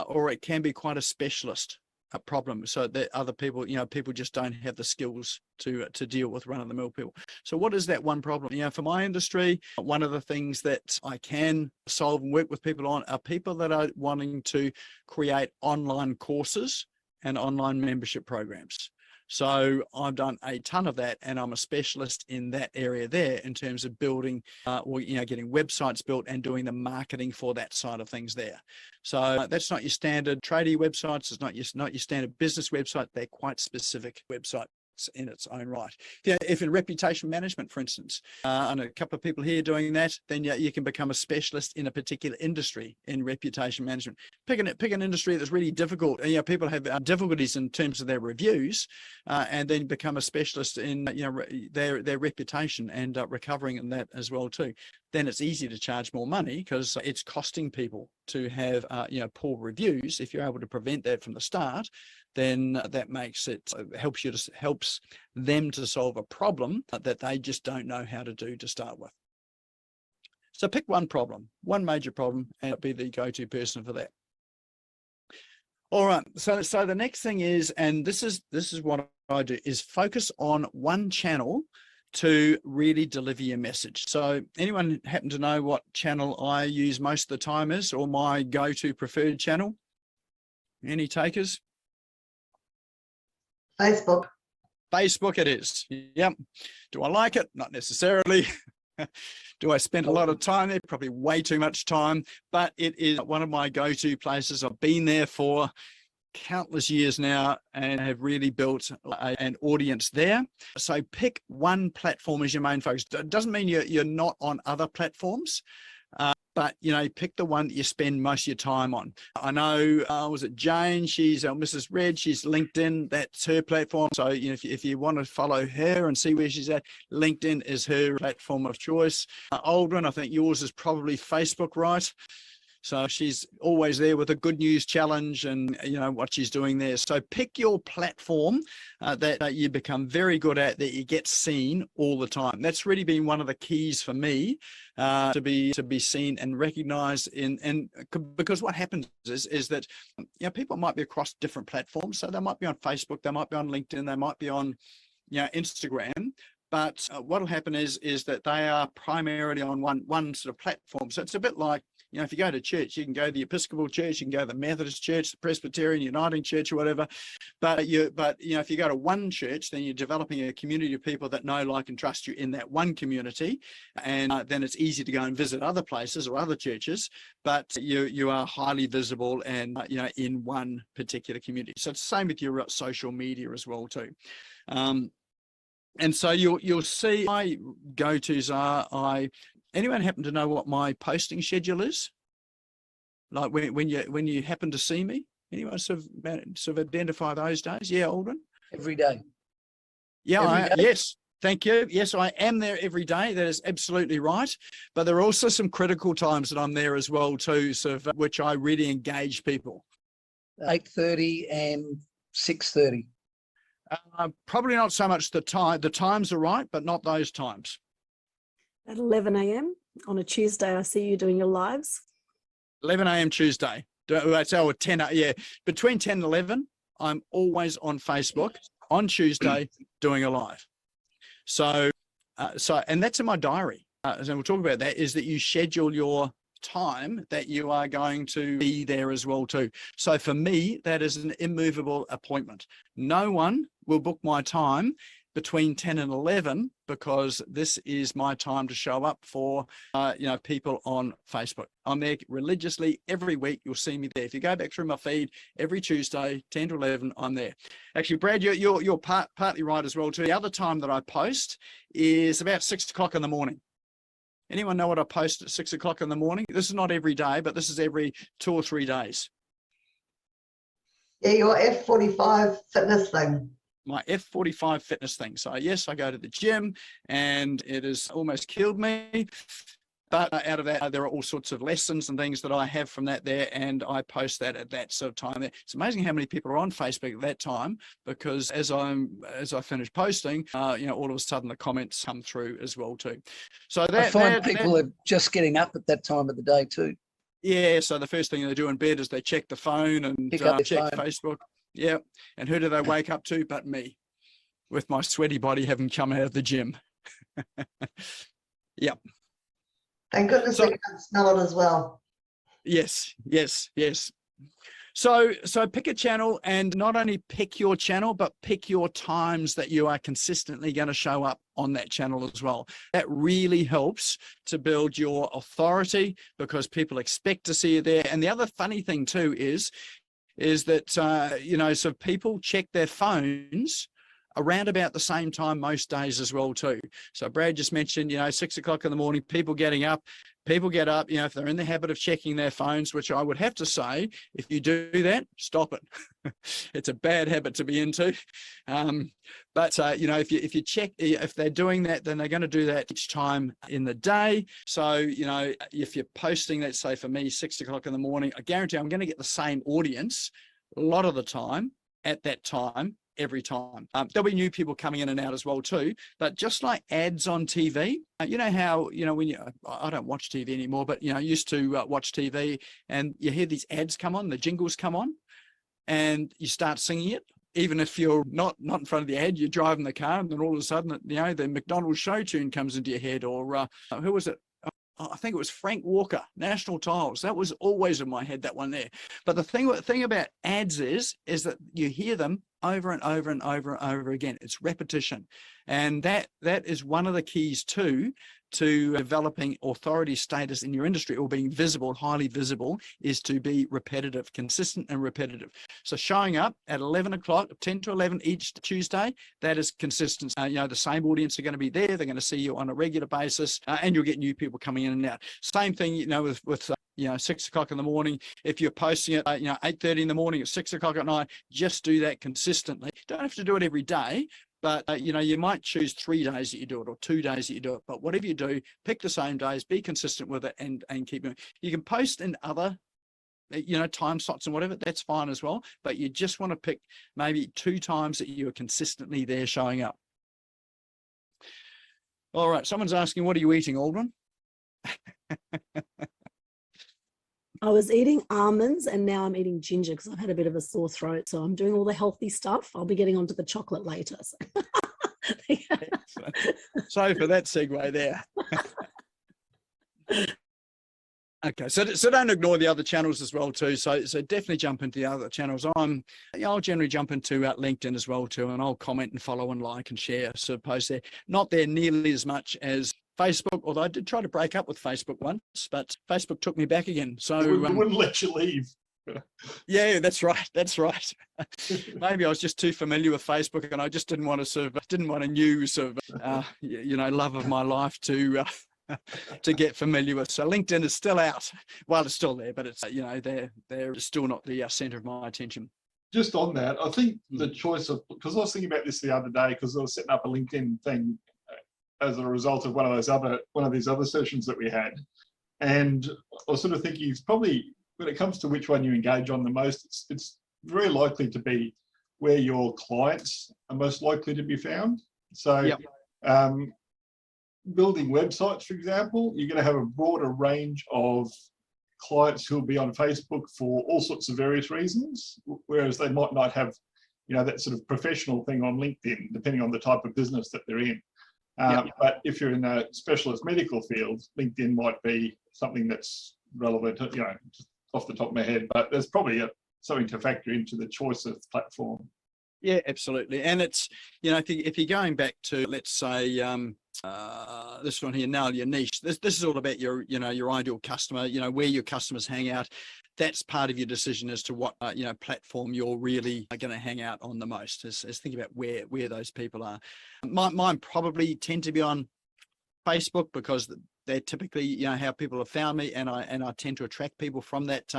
or it can be quite a specialist problem. So that other people, people just don't have the skills to deal with run-of-the-mill people. So what is that one problem? For my industry, one of the things that I can solve and work with people on are people that are wanting to create online courses and online membership programs. So I've done a ton of that, and I'm a specialist in that area there in terms of building, getting websites built and doing the marketing for that side of things there. So that's not your standard tradie websites. It's not your standard business website. They're quite specific websites in its own right. If in reputation management, for instance, and a couple of people here doing that, then you can become a specialist in a particular industry in reputation management. Pick an industry that's really difficult. People have difficulties in terms of their reviews, and then become a specialist in their reputation and recovering in that as well too. Then it's easy to charge more money because it's costing people to have poor reviews. If you're able to prevent that from the start, then that makes it helps them to solve a problem that they just don't know how to do to start with. So pick one problem, one major problem, and be the go-to person for that. All right. So the next thing is, and this is what I do, is focus on one channel to really deliver your message. So anyone happen to know what channel I use most of the time is, or my go-to preferred channel? Any takers? Facebook. Facebook it is. Yep. Do I like it? Not necessarily. Do I spend a lot of time there? Probably way too much time, but it is one of my go-to places. I've been there for countless years now and have really built an audience there. So pick one platform as your main focus. It doesn't mean you're not on other platforms, but pick the one that you spend most of your time on. I know, was it Jane? She's Mrs. Red. She's LinkedIn. That's her platform. So if you want to follow her and see where she's at, LinkedIn is her platform of choice. Aldrin, I think yours is probably Facebook, right? So she's always there with a good news challenge and what she's doing there. So pick your platform that you become very good at, that you get seen all the time. That's really been one of the keys for me to be seen and recognized because what happens is that people might be across different platforms. So they might be on Facebook, they might be on LinkedIn, they might be on Instagram. But what will happen is that they are primarily on one sort of platform. So it's a bit like, if you go to church, you can go to the Episcopal Church, you can go to the Methodist Church, the Presbyterian, Uniting Church, or whatever. But if you go to one church, then you're developing a community of people that know, like, and trust you in that one community, and then it's easy to go and visit other places or other churches. But you are highly visible and in one particular community. So it's the same with your social media as well too. And so you'll see my go-tos are anyone happen to know what my posting schedule is? Like when you happen to see me, anyone sort of identify those days? Yeah, Aldrin? Every day. Yeah, yes. Thank you. Yes, I am there every day. That is absolutely right. But there are also some critical times that I'm there as well too, sort of which I really engage people. 8:30 and 6:30. Probably not so much the time. The times are right, but not those times. At 11 a.m. on a Tuesday, I see you doing your lives. 11 a.m. Tuesday. That's our 10. Yeah, between 10 and 11, I'm always on Facebook on Tuesday doing a live. So and that's in my diary. And we'll talk about that. Is that you schedule your time that you are going to be there as well too. So for me, that is an immovable appointment. No one will book my time between 10 and 11 because this is my time to show up for people on Facebook. I'm there religiously every week. You'll see me there. If you go back through my feed every Tuesday 10 to 11, I'm there. Actually, Brad, you're partly right as well too. The other time that I post is about 6 o'clock in the morning. Anyone know what I post at 6 o'clock in the morning? This is not every day, but this is every 2 or 3 days. Yeah, your F45 fitness thing. My F45 fitness thing. So yes, I go to the gym and it has almost killed me. But out of that, there are all sorts of lessons and things that I have from that there, and I post that at that sort of time there. It's amazing how many people are on Facebook at that time, because as I finish posting, all of a sudden the comments come through as well too. So that, I find people are just getting up at that time of the day too. Yeah, so the first thing they do in bed is they check the phone and check Facebook. Yeah, and who do they wake up to but me, with my sweaty body having come out of the gym. Yep. Thank goodness we can smell it as well. Yes. So pick a channel, and not only pick your channel, but pick your times that you are consistently going to show up on that channel as well. That really helps to build your authority, because people expect to see you there. And the other funny thing too is that, so people check their phones around about the same time most days as well too. So Brad just mentioned, 6 o'clock in the morning, people get up, if they're in the habit of checking their phones, which I would have to say, if you do that, stop it. It's a bad habit to be into. If you check, if they're doing that, then they're going to do that each time in the day. So, if you're posting, let's say for me, 6 o'clock in the morning, I guarantee I'm going to get the same audience a lot of the time at that time, every time. There'll be new people coming in and out as well too, but just like ads on TV, how, when I don't watch TV anymore, but, I used to watch TV, and you hear these ads come on, the jingles come on, and you start singing it. Even if you're not in front of the ad, you're driving the car, and then all of a sudden, the McDonald's show tune comes into your head, or who was it? I think it was Frank Walker, National Tiles. That was always in my head, that one there. But the thing about ads is that you hear them over and over and over and over again. It's repetition. And that is one of the keys to developing authority status in your industry, or being visible, highly visible, is to be repetitive, consistent and repetitive. So showing up at 11 o'clock, 10 to 11 each Tuesday, that is consistent. The same audience are going to be there. They're going to see you on a regular basis, and you'll get new people coming in and out. Same thing, with 6 o'clock in the morning. If you're posting it, 8:30 in the morning or 6 o'clock at night, just do that consistently. Don't have to do it every day. But, you might choose 3 days that you do it, or 2 days that you do it. But whatever you do, pick the same days, be consistent with it, and keep going. You can post in other, time slots and whatever, that's fine as well. But you just want to pick maybe 2 times that you are consistently there showing up. All right. Someone's asking, what are you eating, Aldrin? I was eating almonds, and now I'm eating ginger because I've had a bit of a sore throat. So I'm doing all the healthy stuff. I'll be getting onto the chocolate later. So. Sorry for that segue there. Okay, so don't ignore the other channels as well too. So definitely jump into the other channels. I'll generally jump into LinkedIn as well too, and I'll comment and follow and like and share sort of posts there. Not there nearly as much as Facebook, although I did try to break up with Facebook once, but Facebook took me back again. So they wouldn't let you leave. Yeah, that's right. Maybe I was just too familiar with Facebook, and I just didn't want a new sort of love of my life to get familiar with. So LinkedIn is still out. Well, it's still there, but it's they're still not the center of my attention. Just on that, I think the choice of, because I was thinking about this the other day, because I was setting up a LinkedIn thing as a result of one of these other sessions that we had, and I was sort of thinking it's probably, when it comes to which one you engage on the most, it's very likely to be where your clients are most likely to be found. So yep. Building websites, for example, you're going to have a broader range of clients who will be on Facebook for all sorts of various reasons, whereas they might not have, that sort of professional thing on LinkedIn, depending on the type of business that they're in. Yep. But if you're in a specialist medical field, LinkedIn might be something that's relevant, just off the top of my head, but there's probably something to factor into the choice of platform. Yeah, absolutely. And it's, if you're going back to, let's say, this one here, nail your niche. This is all about your ideal customer, where your customers hang out. That's part of your decision as to what, platform you're really going to hang out on the most, is think about where those people are. Mine probably tend to be on Facebook, because they're typically, how people have found me, and I tend to attract people from that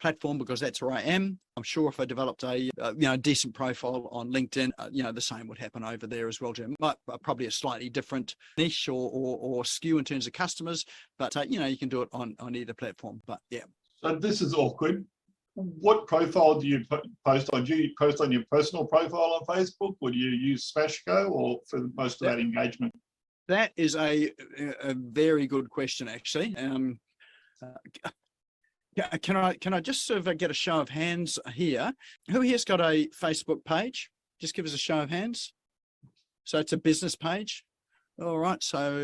platform, because that's where I am. I'm sure if I developed a decent profile on LinkedIn, the same would happen over there as well, Jim. Probably a slightly different niche or skew in terms of customers, but you can do it on either platform. But yeah. So this is awkward. What profile do you post on? Do you post on your personal profile on Facebook, or do you use Smashco, or for most of that engagement? That is a very good question, actually. Can I just sort of get a show of hands here? Who here's got a Facebook page? Just give us a show of hands. So it's a business page. All right, so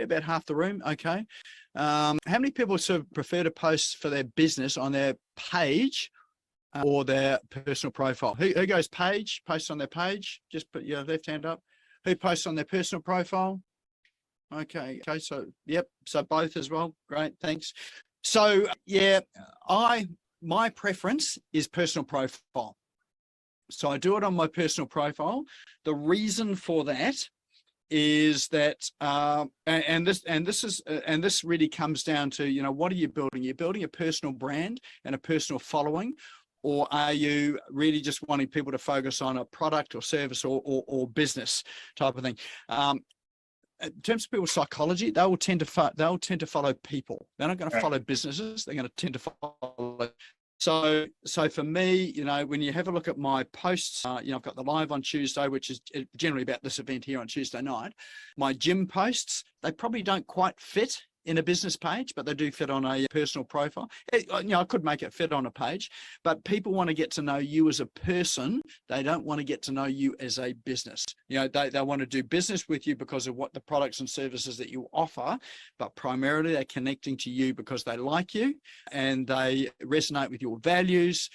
about half the room. Okay. How many people sort of prefer to post for their business on their page or their personal profile? Who goes page? Posts on their page? Just put your left hand up. Who posts on their personal profile? Okay. So yep. So both as well. Great. Thanks. So yeah, my preference is personal profile. So I do it on my personal profile. The reason for that is that, and this really comes down to, what are you building? You're building a personal brand and a personal following, or are you really just wanting people to focus on a product or service or business type of thing? In terms of people's psychology, they'll tend to follow people. They're not going to follow businesses. They're going to tend to follow. So for me, when you have a look at my posts, I've got the live on Tuesday, which is generally about this event here on Tuesday night. My gym posts, they probably don't quite fit in a business page, but they do fit on a personal profile. I could make it fit on a page, but people want to get to know you as a person. They don't want to get to know you as a business. They want to do business with you because of what the products and services that you offer, but primarily they're connecting to you because they like you and they resonate with your values,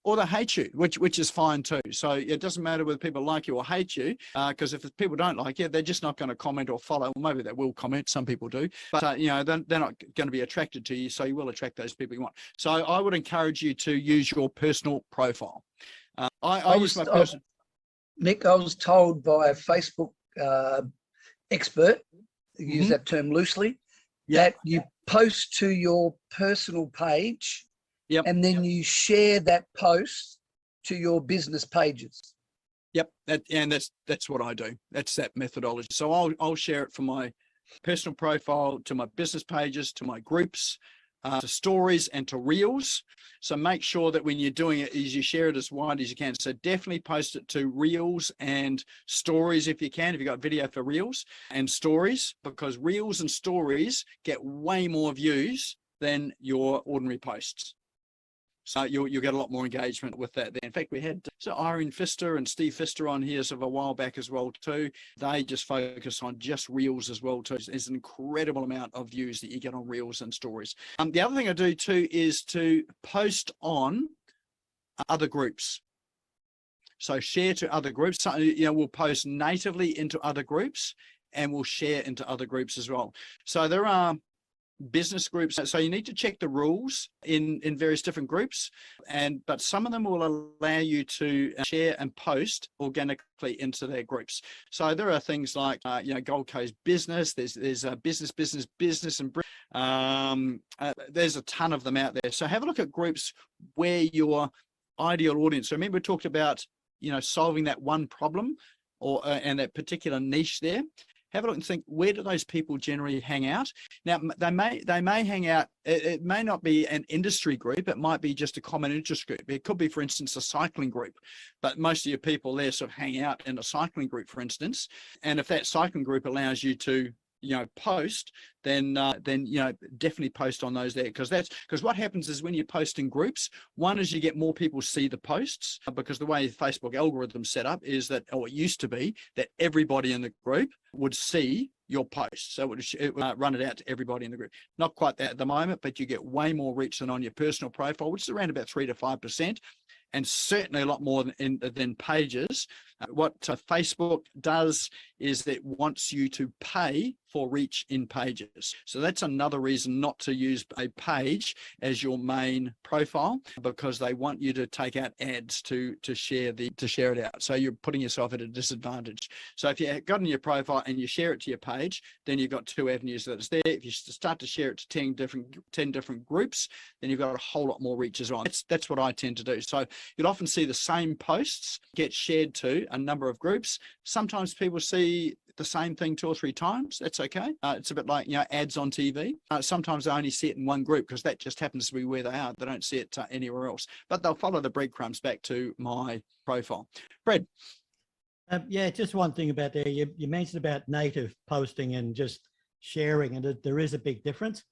or they hate you, which is fine too. So it doesn't matter whether people like you or hate you, because if people don't like you, they're just not going to comment or follow. Well, maybe they will comment. Some people do, but they're not going to be attracted to you, so you will attract those people you want. So I would encourage you to use your personal profile. I use my personal. Nick, I was told by a Facebook expert, use that term loosely, that you post to your personal page, and then you share that post to your business pages. Yep, that's what I do. That's that methodology. So I'll share it from my personal profile to my business pages, to my groups, to stories, and to reels. So make sure that when you're doing it, is you share it as wide as you can. So definitely post it to reels and stories if you can, if you've got video for reels and stories, because reels and stories get way more views than your ordinary posts. So you'll get a lot more engagement with that. In fact, we had Irene Pfister and Steve Pfister on here a while back as well too. They just focus on just reels as well too. There's an incredible amount of views that you get on reels and stories. The other thing I do too is to post on other groups. So share to other groups. So, we'll post natively into other groups and we'll share into other groups as well. So there are business groups, so you need to check the rules in various different groups, but some of them will allow you to share and post organically into their groups. So there are things like Gold Coast Business, there's business and there's a ton of them out there. So have a look at groups where your ideal audience. So remember we talked about solving that one problem and that particular niche there. Have a look and think, where do those people generally hang out? Now, they may hang out, it may not be an industry group, it might be just a common interest group. It could be, for instance, a cycling group, but most of your people there sort of hang out in a cycling group, for instance. And if that cycling group allows you to post, then definitely post on those there, because what happens is when you post in groups, one is you get more people see the posts, because the way Facebook algorithm's set up is that, or it used to be, that everybody in the group would see your post. So it will run it out to everybody in the group. Not quite that at the moment, but you get way more reach than on your personal profile, which is around about 3 to 5%. And certainly a lot more than pages. What Facebook does is it wants you to pay for reach in pages. So that's another reason not to use a page as your main profile, because they want you to take out ads to share it out. So you're putting yourself at a disadvantage. So if you got in your profile and you share it to your page, then you've got 2 avenues that it's there. If you start to share it to 10 different groups, then you've got a whole lot more reach as well. That's what I tend to do. So you'll often see the same posts get shared to a number of groups. Sometimes people see the same thing 2 or 3 times. That's okay. It's a bit like, ads on TV. Sometimes they only see it in one group because that just happens to be where they are. They don't see it anywhere else, but they'll follow the breadcrumbs back to my profile. Brad. Yeah, just one thing about there. You mentioned about native posting and just sharing, and there is a big difference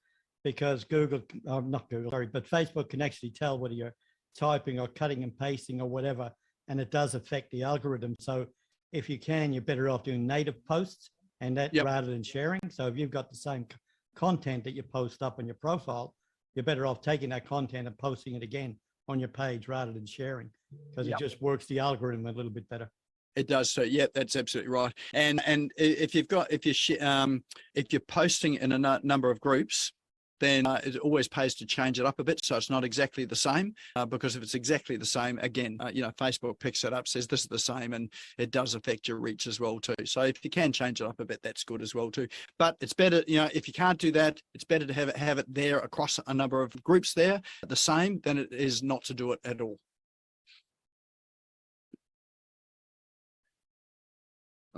because but Facebook can actually tell whether you're typing or cutting and pasting or whatever, and it does affect the algorithm. So if you can, you're better off doing native posts and that rather than sharing. So if you've got the same content that you post up on your profile, you're better off taking that content and posting it again on your page rather than sharing, because it just works the algorithm a little bit better. It does. So yeah, that's absolutely right. And if you're posting in a number of groups, then it always pays to change it up a bit so it's not exactly the same, because if it's exactly the same, again, Facebook picks it up, says this is the same, and it does affect your reach as well too. So if you can change it up a bit, that's good as well too. But it's better, if you can't do that, it's better to have it there across a number of groups there the same than it is not to do it at all.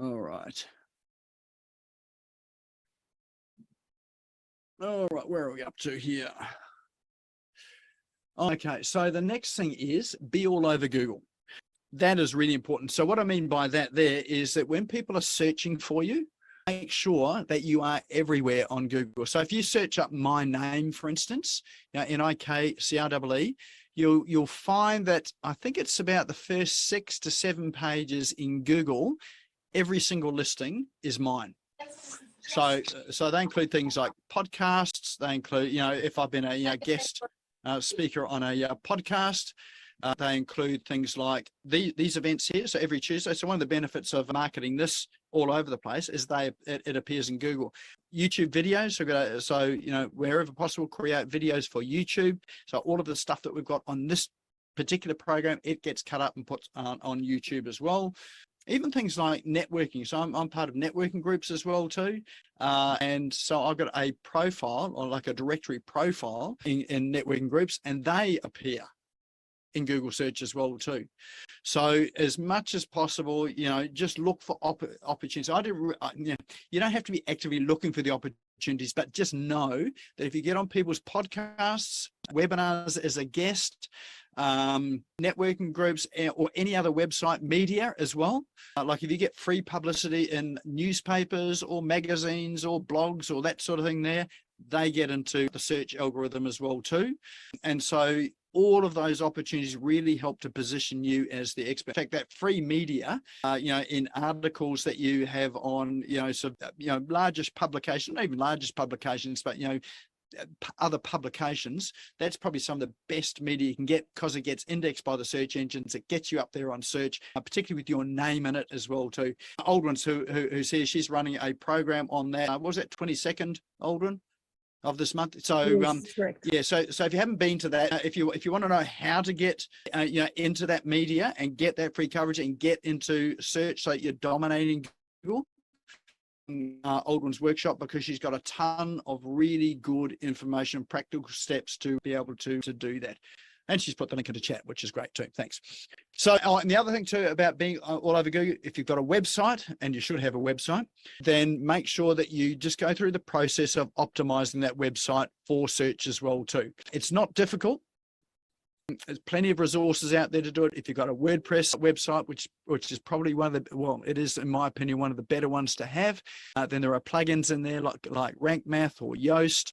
All right. All right, where are we up to here? Okay, so the next thing is be all over Google. That is really important. So what I mean by that there is that when people are searching for you, make sure that you are everywhere on Google. So if you search up my name, for instance, NIKCREE, you'll find that I think it's about the first 6 to 7 pages in Google. Every single listing is mine. So they include things like podcasts. They include, if I've been a guest speaker on a podcast, they include things like these events here. So every Tuesday. So one of the benefits of marketing this all over the place is it appears in Google. YouTube videos. So wherever possible, create videos for YouTube. So all of the stuff that we've got on this particular program, it gets cut up and put on YouTube as well. Even things like networking. So I'm part of networking groups as well too. And so I've got a profile, or like a directory profile in networking groups, and they appear in Google search as well too. So as much as possible, just look for opportunities. You don't have to be actively looking for the opportunities, but just know that if you get on people's podcasts, webinars as a guest, networking groups, or any other website media as well. Like if you get free publicity in newspapers or magazines or blogs or that sort of thing there, they get into the search algorithm as well too. And so all of those opportunities really help to position you as the expert. In fact, that free media, in articles that you have on, largest publications, not even largest publications, but, other publications, that's probably some of the best media you can get, because it gets indexed by the search engines. It gets you up there on search, particularly with your name in it as well too. Aldrin's who says she's running a program on that. What was that, 22nd, Aldrin, of this month? So yes, so if you haven't been to that, if you want to know how to get into that media and get that free coverage and get into search so that you're dominating Google, Aldrin's workshop, because she's got a ton of really good information, practical steps to be able to do that. And she's put the link in the chat, which is great too. Thanks. So, and the other thing too about being all over Google, if you've got a website, and you should have a website, then make sure that you just go through the process of optimizing that website for search as well too. It's not difficult. There's plenty of resources out there to do it. If you've got a WordPress website, which is probably one of the, well, it is, in my opinion, one of the better ones to have. Then there are plugins in there like Rank Math or Yoast.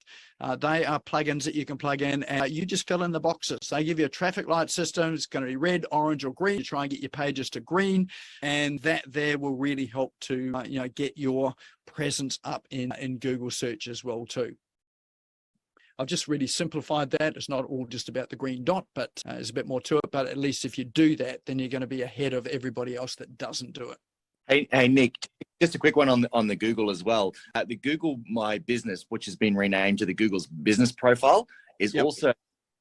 They are plugins that you can plug in, and you just fill in the boxes. They give you a traffic light system. It's going to be red, orange, or green. You try and get your pages to green, and that there will really help to get your presence up in Google search as well too. I've just really simplified that. It's not all just about the green dot, but there's a bit more to it. But at least if you do that, then you're going to be ahead of everybody else that doesn't do it. Hey Nick, just a quick one on the Google as well. The Google My Business, which has been renamed to the Google's business profile, is also a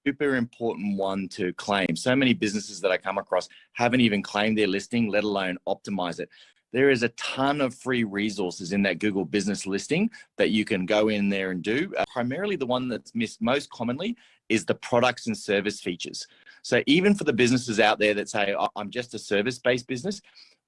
super important one to claim. So many businesses that I come across haven't even claimed their listing, let alone optimize it. There is a ton of free resources in that Google business listing that you can go in there and do. Primarily the one that's missed most commonly is the products and service features. So even for the businesses out there that say, I'm just a service-based business,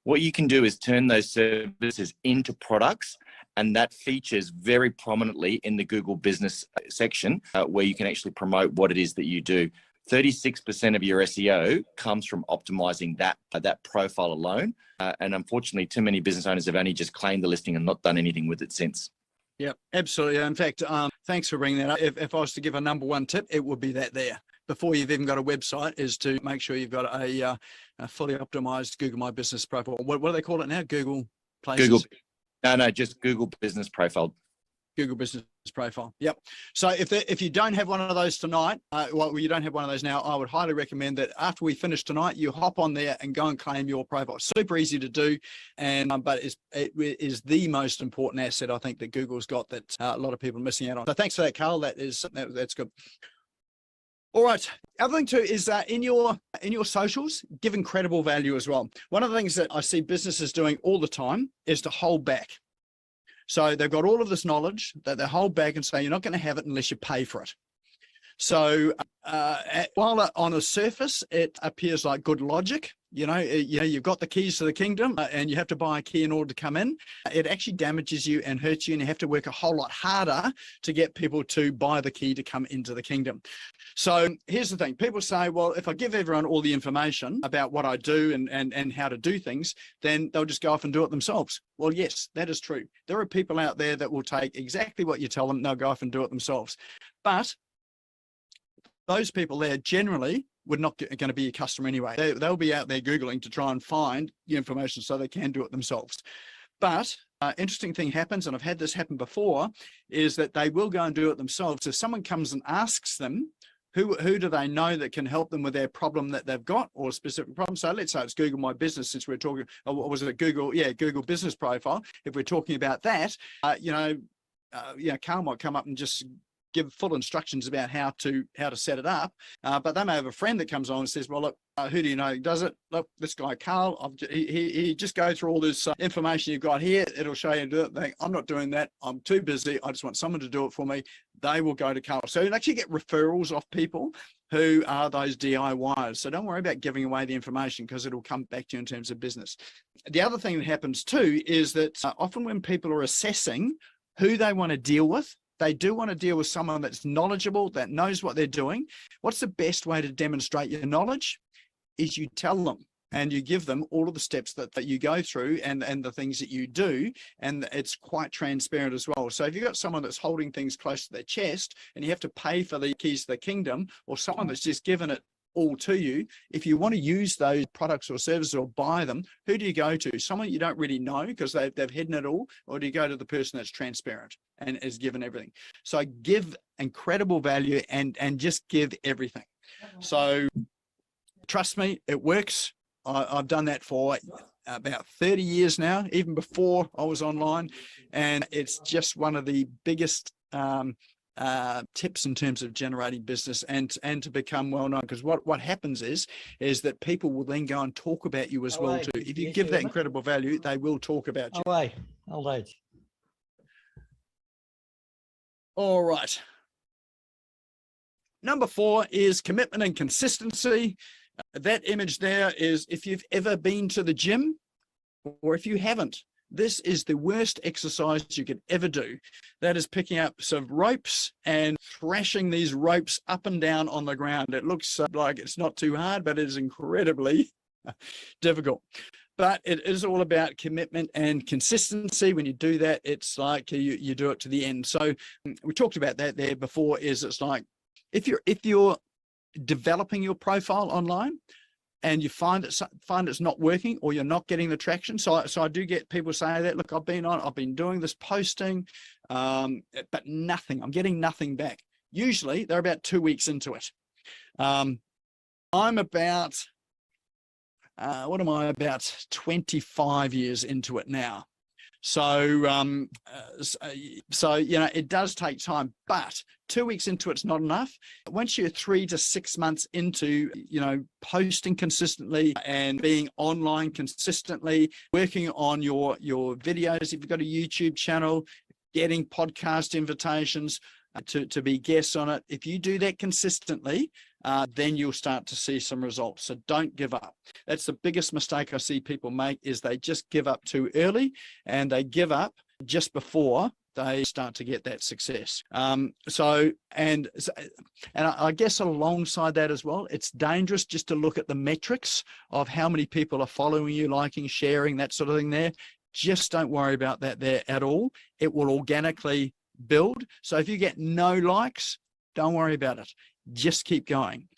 what you can do is turn those services into products, and that features very prominently in the Google business section where you can actually promote what it is that you do. 36% of your SEO comes from optimizing that profile alone. And unfortunately, too many business owners have only just claimed the listing and not done anything with it since. Yeah, absolutely. In fact, thanks for bringing that up. If I was to give a number one tip, it would be that there. Before you've even got a website, is to make sure you've got a fully optimized Google My Business profile. What do they call it now? Google Places? Just Google Business Profile. Google Business Profile. Yep. So if you don't have one of those tonight, you don't have one of those now, I would highly recommend that after we finish tonight, you hop on there and go and claim your profile. Super easy to do, and but it is the most important asset I think that Google's got that a lot of people are missing out on. So thanks for that, Carl. That's good. All right. Other thing too is in your socials, give incredible value as well. One of the things that I see businesses doing all the time is to hold back. So they've got all of this knowledge that they hold back and say, you're not going to have it unless you pay for it. So while on the surface, it appears like good logic, you've got the keys to the kingdom and you have to buy a key in order to come in. It actually damages you and hurts you, and you have to work a whole lot harder to get people to buy the key to come into the kingdom. So here's the thing. People say, well, if I give everyone all the information about what I do and how to do things, then they'll just go off and do it themselves. Well, yes, that is true. There are people out there that will take exactly what you tell them, they'll go off and do it themselves. But those people there generally would not going to be your customer anyway. They'll be out there Googling to try and find the information so they can do it themselves. But interesting thing happens, and I've had this happen before, is that they will go and do it themselves. If someone comes and asks them, who do they know that can help them with their problem that they've got, or a specific problem? So let's say it's Google My Business, since we're talking, or what was it, Google Business Profile. If we're talking about that, Carl might come up and just give full instructions about how to set it up, but they may have a friend that comes on and says, well, look, who do you know does it? Look, this guy Carl, he just go through all this information you've got here, it'll show you to do it. I'm not doing that, I'm too busy, I just want someone to do it for me. They will go to Carl. So you actually get referrals off people who are those DIYers. So don't worry about giving away the information, because it'll come back to you in terms of business. The other thing that happens too is that often when people are assessing who they want to deal with, they do want to deal with someone that's knowledgeable, that knows what they're doing. What's the best way to demonstrate your knowledge? Is you tell them and you give them all of the steps that you go through and the things that you do, and it's quite transparent as well. So if you've got someone that's holding things close to their chest and you have to pay for the keys to the kingdom, or someone that's just given it all to you, if you want to use those products or services or buy them, who do you go to? Someone you don't really know because they've hidden it all, or do you go to the person that's transparent and is given everything? So give incredible value and just give everything. So trust me, it works. I've done that for about 30 years now, even before I was online, and it's just one of the biggest tips in terms of generating business and to become well known. Because what happens is that people will then go and talk about you as well too. If you give that incredible value, they will talk about you. Old age. All right. Number 4 is commitment and consistency. That image there is if you've ever been to the gym, or if you haven't, this is the worst exercise you could ever do. That is picking up some ropes and thrashing these ropes up and down on the ground. It looks like it's not too hard, but it is incredibly difficult. But it is all about commitment and consistency. When you do that, it's like you do it to the end. So we talked about that there before. It's like if you're developing your profile online, and you find it's not working, or you're not getting the traction. So I do get people say that, look, I've been doing this posting, but nothing. I'm getting nothing back. Usually they're about 2 weeks into it. I'm about, what am I, about 25 years into it now. So, you know, it does take time, but 2 weeks into it's not enough. Once you're 3 to 6 months into, you know, posting consistently and being online consistently, working on your videos, if you've got a YouTube channel, getting podcast invitations to be guests on it, if you do that consistently, then you'll start to see some results. So don't give up. That's the biggest mistake I see people make, is they just give up too early, and they give up just before they start to get that success. And I guess alongside that as well, it's dangerous just to look at the metrics of how many people are following you, liking, sharing, that sort of thing there. Just don't worry about that there at all. It will organically build. So if you get no likes, don't worry about it. Just keep going.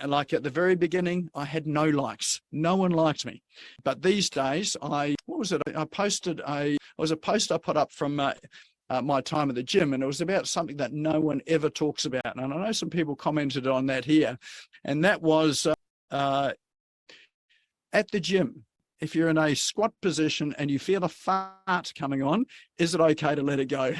Like at the very beginning, I had no likes. No one liked me. But these days, what was it? I posted it was a post I put up from my time at the gym, and it was about something that no one ever talks about. And I know some people commented on that here, and that was at the gym. If you're in a squat position and you feel a fart coming on, is it okay to let it go?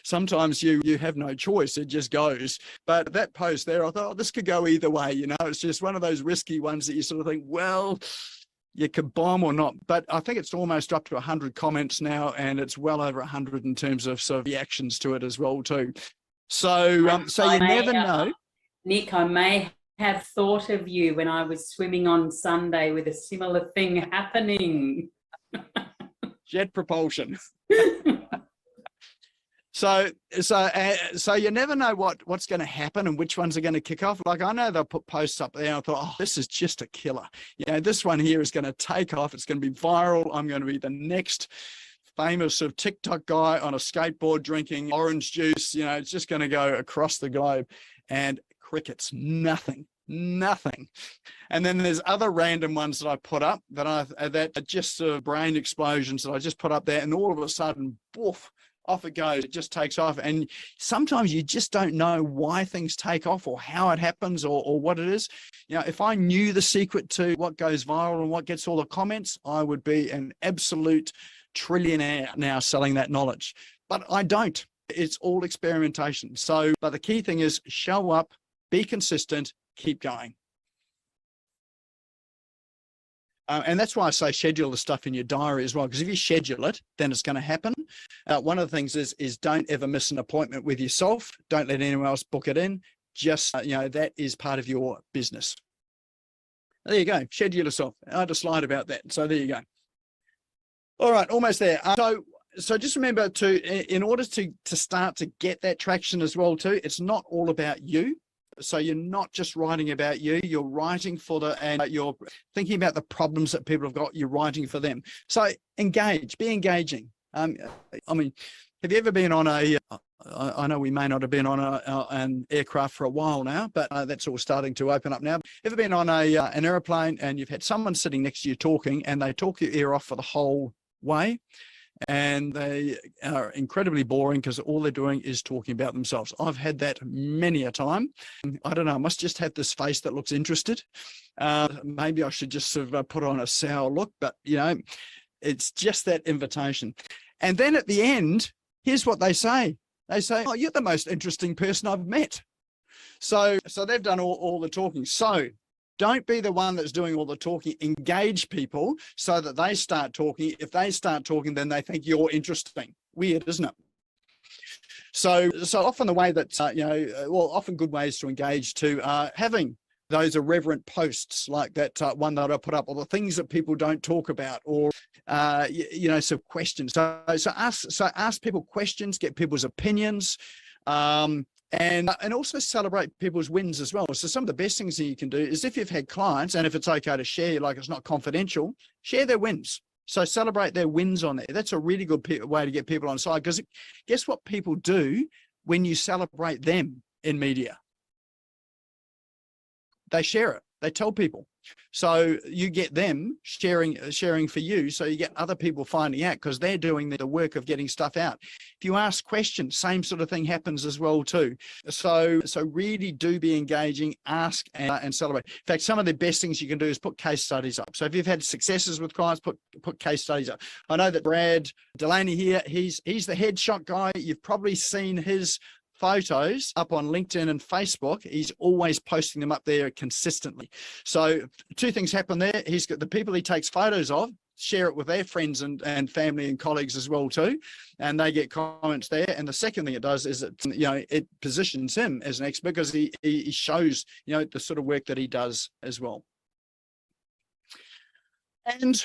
Sometimes you have no choice, it just goes. But that post there, I thought, oh, this could go either way. You know, it's just one of those risky ones that you sort of think, well, you could bomb or not. But I think it's almost up to 100 comments now, and it's well over 100 in terms of sort of reactions to it as well too. So you never know. Nick, I may have thought of you when I was swimming on Sunday with a similar thing happening. Jet propulsion. So you never know what's going to happen and which ones are going to kick off. Like I know they'll put posts up there. I thought, oh, this is just a killer. You know, this one here is going to take off. It's going to be viral. I'm going to be the next famous sort of TikTok guy on a skateboard drinking orange juice. You know, it's just going to go across the globe. And crickets, nothing. And then there's other random ones that I put up that are just sort of brain explosions that I just put up there, and all of a sudden, poof, off it goes. It just takes off. And sometimes you just don't know why things take off or how it happens or what it is. You know, if I knew the secret to what goes viral and what gets all the comments, I would be an absolute trillionaire now selling that knowledge. But I don't. It's all experimentation. So, but the key thing is show up, be consistent, keep going. And that's why I say schedule the stuff in your diary as well, because if you schedule it, then it's going to happen. One of the things is don't ever miss an appointment with yourself. Don't let anyone else book it in. Just, you know, that is part of your business. There you go. Schedule yourself. I had a slide about that. So there you go. All right, almost there. So just remember in order to start to get that traction as well too, it's not all about you. So you're not just writing about you, you're writing and you're thinking about the problems that people have got, you're writing for them. So engage, be engaging. I mean, have you ever been on I know we may not have been on an aircraft for a while now, but that's all starting to open up now. Ever been on an airplane and you've had someone sitting next to you talking, and they talk your ear off for the whole way? And they are incredibly boring because all they're doing is talking about themselves. I've had that many a time. I don't know, I must just have this face that looks interested. Maybe I should just sort of put on a sour look, but you know, it's just that invitation. And then at the end, here's what they say. They say, oh, you're the most interesting person I've met. So they've done all the talking. So don't be the one that's doing all the talking. Engage people so that they start talking. If they start talking, then they think you're interesting. Weird, isn't it? So often the way that, often good ways to engage too are having those irreverent posts like that one that I put up, or the things that people don't talk about, or some questions. So ask people questions, get people's opinions, and also celebrate people's wins as well. So some of the best things that you can do is, if you've had clients, and if it's okay to share, like it's not confidential, share their wins. So celebrate their wins on there. That's a really good way to get people on side, because guess what people do when you celebrate them in media? They share it. They tell people. So you get them sharing for you. So you get other people finding out, because they're doing the work of getting stuff out. If you ask questions, same sort of thing happens as well too. So really do be engaging, ask and celebrate. In fact, some of the best things you can do is put case studies up. So if you've had successes with clients, put case studies up. I know that Brad Delaney here, he's the headshot guy. You've probably seen his photos up on LinkedIn and Facebook. He's always posting them up there consistently. So two things happen there. He's got the people he takes photos of, share it with their friends and family and colleagues as well too, and they get comments there. And the second thing it does is it positions him as an expert, because he shows the sort of work that he does as well. And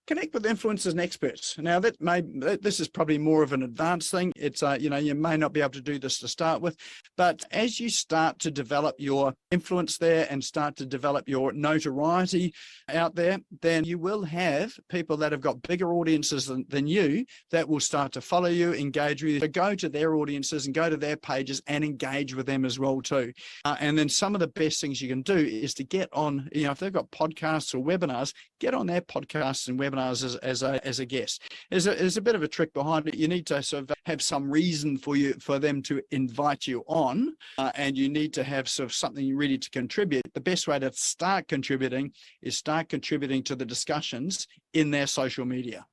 connect with influencers and experts. Now this is probably more of an advanced thing. It's you may not be able to do this to start with, but as you start to develop your influence there and start to develop your notoriety out there, then you will have people that have got bigger audiences than you that will start to follow you, engage with you. So go to their audiences and go to their pages and engage with them as well too. And then some of the best things you can do is to get on, if they've got podcasts or webinars, get on their podcasts and webinars as a guest. There's a bit of a trick behind it. You need to sort of have some reason for them to invite you on, and you need to have sort of something really to contribute. The best way to start contributing is start contributing to the discussions in their social media.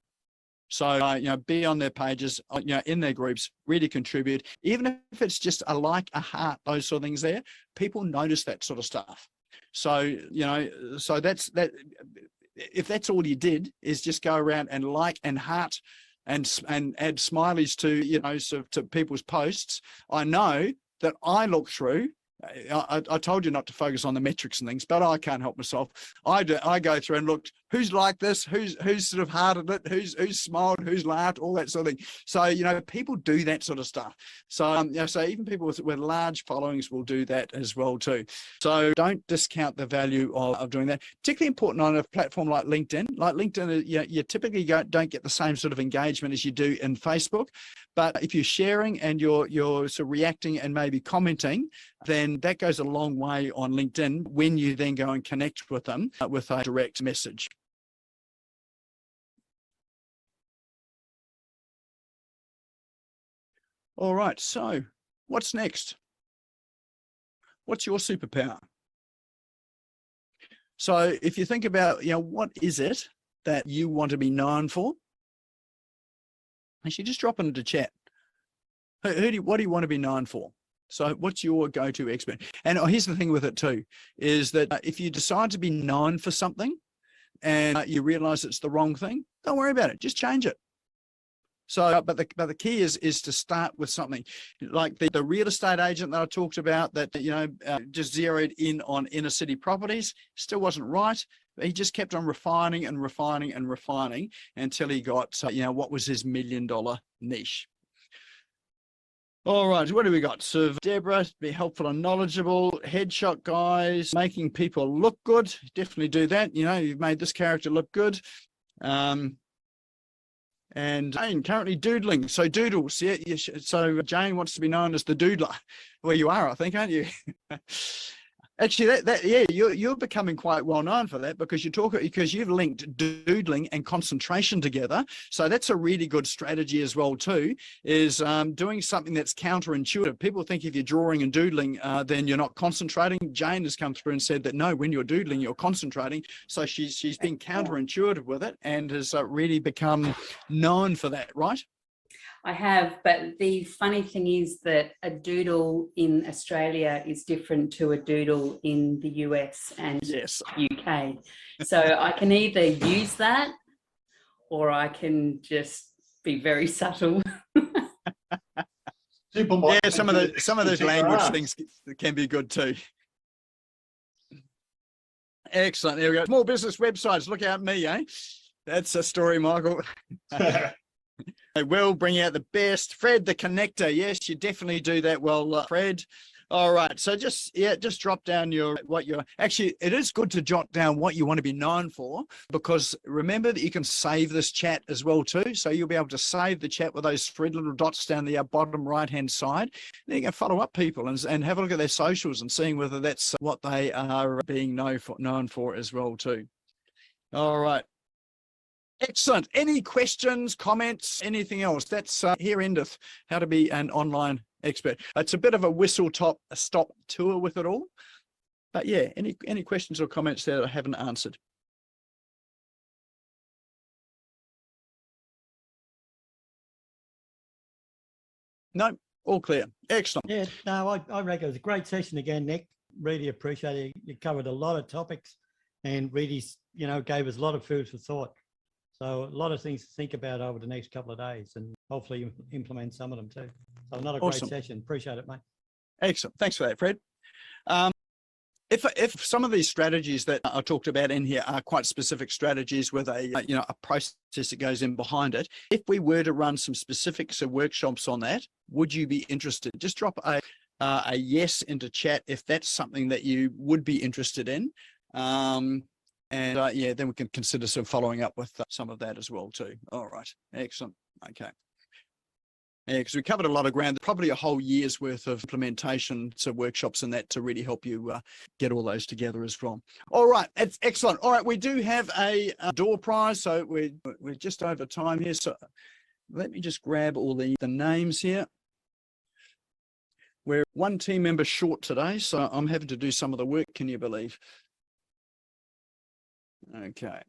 So, be on their pages, in their groups, really contribute. Even if it's just a like, a heart, those sort of things there, people notice that sort of stuff. So, so that's that. If that's all you did is just go around and like and heart and add smileys to, sort of to people's posts, I know that I look through. I told you not to focus on the metrics and things, but I can't help myself. I go through and look who's like this, who's sort of hearted it, who's smiled, who's laughed, all that sort of thing. So people do that sort of stuff. So so even people with large followings will do that as well too. So don't discount the value of doing that. Particularly important on a platform like LinkedIn. Like LinkedIn, you typically don't get the same sort of engagement as you do in Facebook. But if you're sharing and you're sort of reacting and maybe commenting, then that goes a long way on LinkedIn when you then go and connect with them with a direct message. All right, so what's next? What's your superpower? So if you think about, what is it that you want to be known for? Actually, just drop it into chat. What do you want to be known for? So what's your go-to expert? And here's the thing with it too, is that if you decide to be known for something and you realize it's the wrong thing, don't worry about it. Just change it. So, but the key is to start with something like the real estate agent that I talked about that, just zeroed in on inner city properties, still wasn't right. He just kept on refining and refining and refining until he got, what was his $1 million niche. All right, what do we got? So Deborah, be helpful and knowledgeable, headshot guys, making people look good. Definitely do that. You've made this character look good. And Jane, currently doodling. So doodles, yeah. So Jane wants to be known as the doodler. Well, you are, I think, aren't you? Actually, you're becoming quite well known for that because you've linked doodling and concentration together. So that's a really good strategy as well too. Is doing something that's counterintuitive. People think if you're drawing and doodling, then you're not concentrating. Jane has come through and said that no, when you're doodling, you're concentrating. So she's been counterintuitive with it and has really become known for that, right? I have, but the funny thing is that a doodle in Australia is different to a doodle in the US and UK. So I can either use that or I can just be very subtle. Yeah, some of those language things can be good too. Excellent. There we go. Small business websites. Look out me, eh? That's a story, Michael. They will bring out the best. Fred, the connector. Yes, you definitely do that well, Fred. All right. So just drop down actually, it is good to jot down what you want to be known for, because remember that you can save this chat as well too. So you'll be able to save the chat with those 3 little dots down the bottom right-hand side. Then you can follow up people and have a look at their socials and seeing whether that's what they are being known for as well too. All right. Excellent. Any questions, comments, anything else? That's here endeth how to be an online expert. It's a bit of a whistle-stop tour with it all. But yeah, any questions or comments that I haven't answered? No, all clear. Excellent. Yeah, no, I reckon it was a great session again, Nick. Really appreciate it. You covered a lot of topics and really, gave us a lot of food for thought. So a lot of things to think about over the next couple of days, and hopefully implement some of them too. So another great session. Appreciate it, mate. Excellent. Thanks for that, Fred. If some of these strategies that I talked about in here are quite specific strategies with a process that goes in behind it, if we were to run some specifics or workshops on that, would you be interested? Just drop a yes into chat if that's something that you would be interested in. Then we can consider sort of following up with some of that as well too. All right, excellent. Okay. Yeah, because we covered a lot of ground, probably a whole year's worth of implementation, so workshops and that to really help you get all those together as well. All right, it's excellent. All right, we do have a door prize, so we're just over time here. So let me just grab all the names here. We're one team member short today, so I'm having to do some of the work, can you believe? Okay.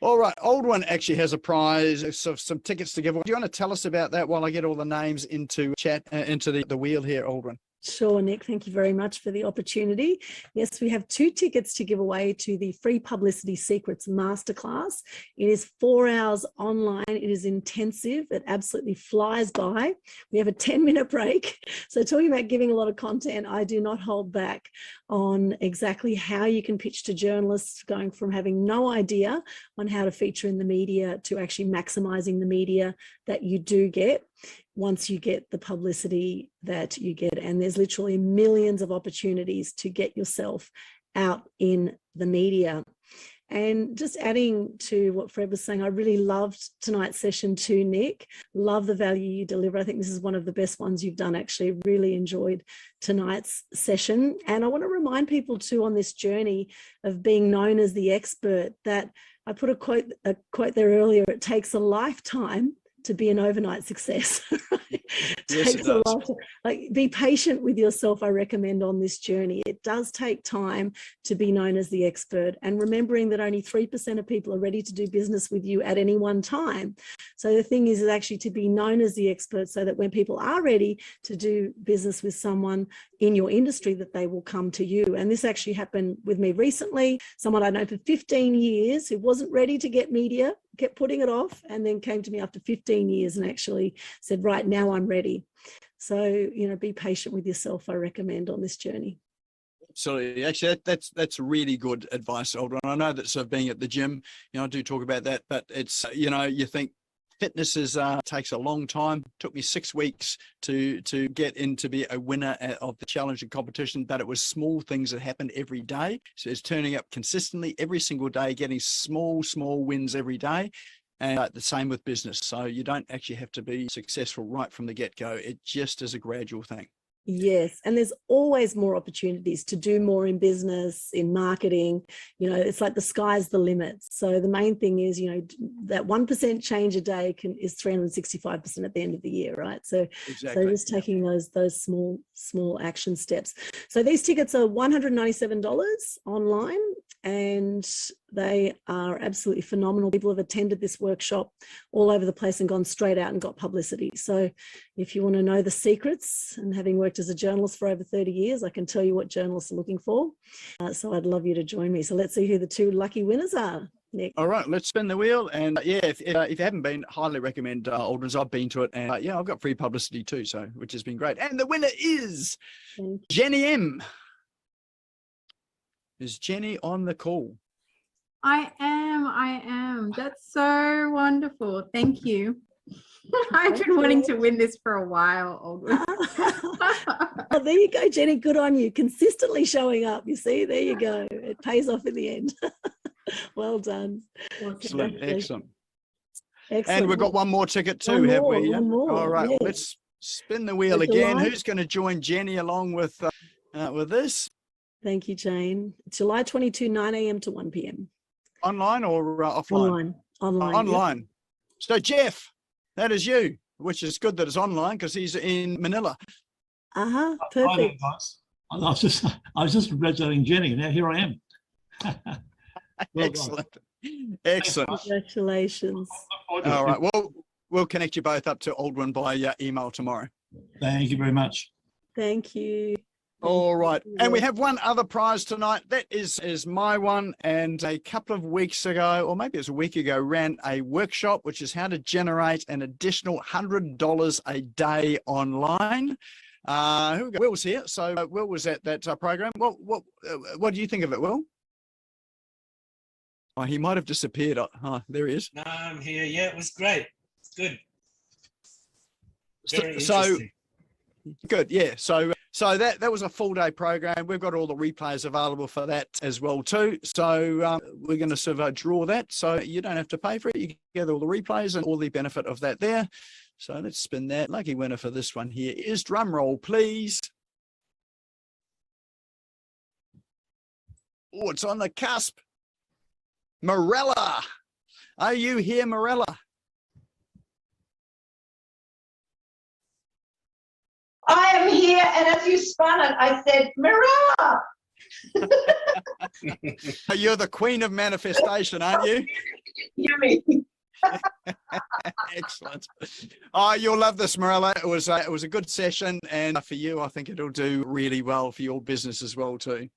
All right, Old One actually has a prize, so some tickets to give away. Do you want to tell us about that while I get all the names into chat, into the wheel here, Old One? Sure, Nick. Thank you very much for the opportunity. Yes, we have 2 tickets to give away to the Free Publicity Secrets Masterclass. It is 4 hours online. It is intensive. It absolutely flies by. We have a 10-minute break. So talking about giving a lot of content, I do not hold back on exactly how you can pitch to journalists, going from having no idea on how to feature in the media to actually maximizing the media that you do get once you get the publicity that you get. And there's literally millions of opportunities to get yourself out in the media. And just adding to what Fred was saying, I really loved tonight's session too, Nick. Love the value you deliver. I think this is one of the best ones you've done, actually. Really enjoyed tonight's session. And I want to remind people too on this journey of being known as the expert that I put a quote there earlier, it takes a lifetime to be an overnight success. Yes, it does. Like, be patient with yourself, I recommend, on this journey. It does take time to be known as the expert, and remembering that only 3% of people are ready to do business with you at any one time. So the thing is actually to be known as the expert, so that when people are ready to do business with someone in your industry, that they will come to you. And this actually happened with me recently. Someone I know for 15 years who wasn't ready to get media, kept putting it off, and then came to me after 15 years and actually said, right, now I'm ready. So, be patient with yourself, I recommend, on this journey. Absolutely. Actually, that's really good advice, Old One. I know that sort of being at the gym, I do talk about that, but it's, you think fitness takes a long time. It took me 6 weeks to get in to be a winner of the challenge and competition, but it was small things that happened every day. So it's turning up consistently every single day, getting small wins every day. And the same with business. So you don't actually have to be successful right from the get-go. It just is a gradual thing. Yes, and there's always more opportunities to do more in business, in marketing. It's like the sky's the limit. So the main thing is, that 1% change a day is 365% at the end of the year, right? So, exactly. So just taking those small action steps. So these tickets are $197 online, and they are absolutely phenomenal. People have attended this workshop all over the place and gone straight out and got publicity. So if you want to know the secrets, and having worked as a journalist for over 30 years, I can tell you what journalists are looking for. So I'd love you to join me. So let's see who the 2 lucky winners are, Nick. All right, let's spin the wheel. And if you haven't been, highly recommend Old Ones. I've been to it, and I've got free publicity too, which has been great. And the winner is Jenny M. Is Jenny on the call? I am. That's so wonderful. Thank you. I've been wanting to win this for a while, Aldwin. Oh, there you go, Jenny. Good on you. Consistently showing up. You see, there you go. It pays off in the end. Well done. Excellent. Excellent. And we've got one more ticket too, have we? Yeah? All right, yes. Let's spin the wheel again. Who's going to join Jenny along with this? Thank you, Jane. July 22, 9 a.m. to 1 p.m. Online or offline? Online. Yeah. So Jeff, that is you, which is good that it's online because he's in Manila. Perfect. I was just congratulating Jenny. Now here I am. Well Excellent. Excellent. Congratulations. All right. Well, we'll connect you both up to Aldwin by email tomorrow. Thank you very much. Thank you. All right. And we have one other prize tonight. That is my one. And a couple of weeks ago, or maybe it was a week ago, ran a workshop, which is how to generate an additional $100 a day online. Will's here. So Will was at that program. What do you think of it, Will? Oh, he might have disappeared. Oh, there he is. No, I'm here. Yeah, it was great. It's good. Very so interesting. Good. Yeah. So that was a full day program. We've got all the replays available for that as well too. So we're going to sort of draw that. So you don't have to pay for it. You get all the replays and all the benefit of that there. So let's spin that. Lucky winner for this one here is, drum roll, please. Oh, it's on the cusp. Morella. Are you here, Morella? I am here, and as you spun it, I said, Mirella. You're the queen of manifestation, aren't you? Yummy. Excellent. Oh, you'll love this, Morella. It was a good session, and for you, I think it'll do really well for your business as well too.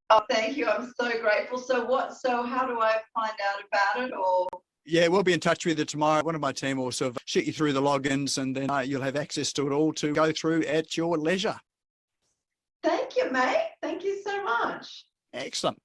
Oh, thank you. I'm so grateful. So how do I find out about it? Or yeah, we'll be in touch with you tomorrow. One of my team will sort of shoot you through the logins, and then you'll have access to it all to go through at your leisure. Thank you, mate. Thank you so much. Excellent.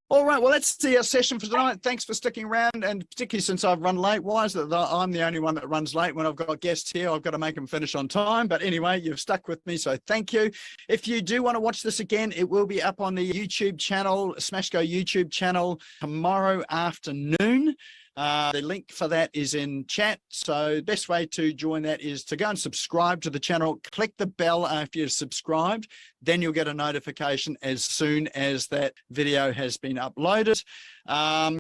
All right, well, that's the session for tonight. Thanks for sticking around, and particularly since I've run late. Why is it that I'm the only one that runs late when I've got guests here? I've got to make them finish on time. But anyway, you've stuck with me, so thank you. If you do want to watch this again, it will be up on the YouTube channel, SmashGo YouTube channel, tomorrow afternoon. The link for that is in chat. So the best way to join that is to go and subscribe to the channel. Click the bell after you've subscribed. Then you'll get a notification as soon as that video has been uploaded.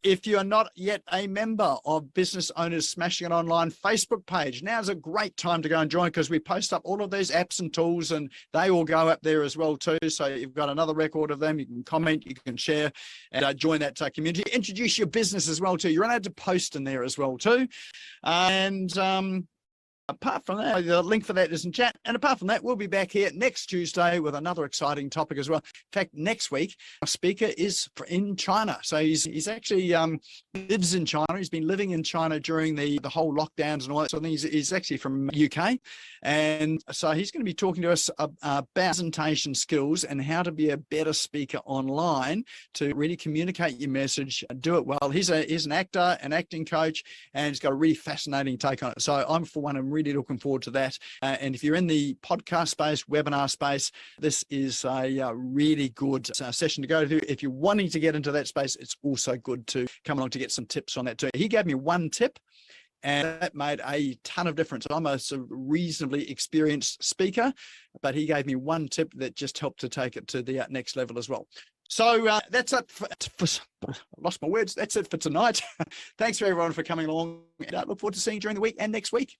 If you are not yet a member of Business Owners Smashing It Online Facebook page, now's a great time to go and join, because we post up all of these apps and tools, and they all go up there as well too. So you've got another record of them. You can comment, you can share, and join that community. Introduce your business as well too. You're allowed to post in there as well too. Apart from that, the link for that is in chat. And apart from that, we'll be back here next Tuesday with another exciting topic as well. In fact, next week, our speaker is in China. So he's actually lives in China. He's been living in China during the whole lockdowns and all that sort of thing. He's actually from UK. And so he's going to be talking to us about presentation skills and how to be a better speaker online to really communicate your message, do it well. He's an actor, an acting coach, and he's got a really fascinating take on it. So I'm, for one, I'm really looking forward to that. And if you're in the podcast space, webinar space, this is a really good session to go to. If you're wanting to get into that space, it's also good to come along to get some tips on that too. He gave me one tip, and that made a ton of difference. I'm a reasonably experienced speaker, but he gave me one tip that just helped to take it to the next level as well. So that's it I lost my words. That's it for tonight. Thanks for everyone for coming along. And I look forward to seeing you during the week and next week.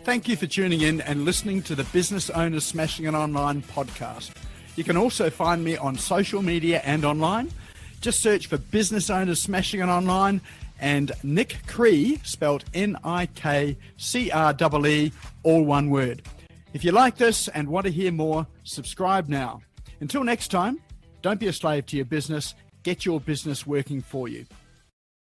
Thank you for tuning in and listening to the Business Owners Smashing It Online podcast. You can also find me on social media and online. Just search for Business Owners Smashing It Online and Nick Cree, spelled Nikree, all one word. If you like this and want to hear more, subscribe now. Until next time, don't be a slave to your business. Get your business working for you.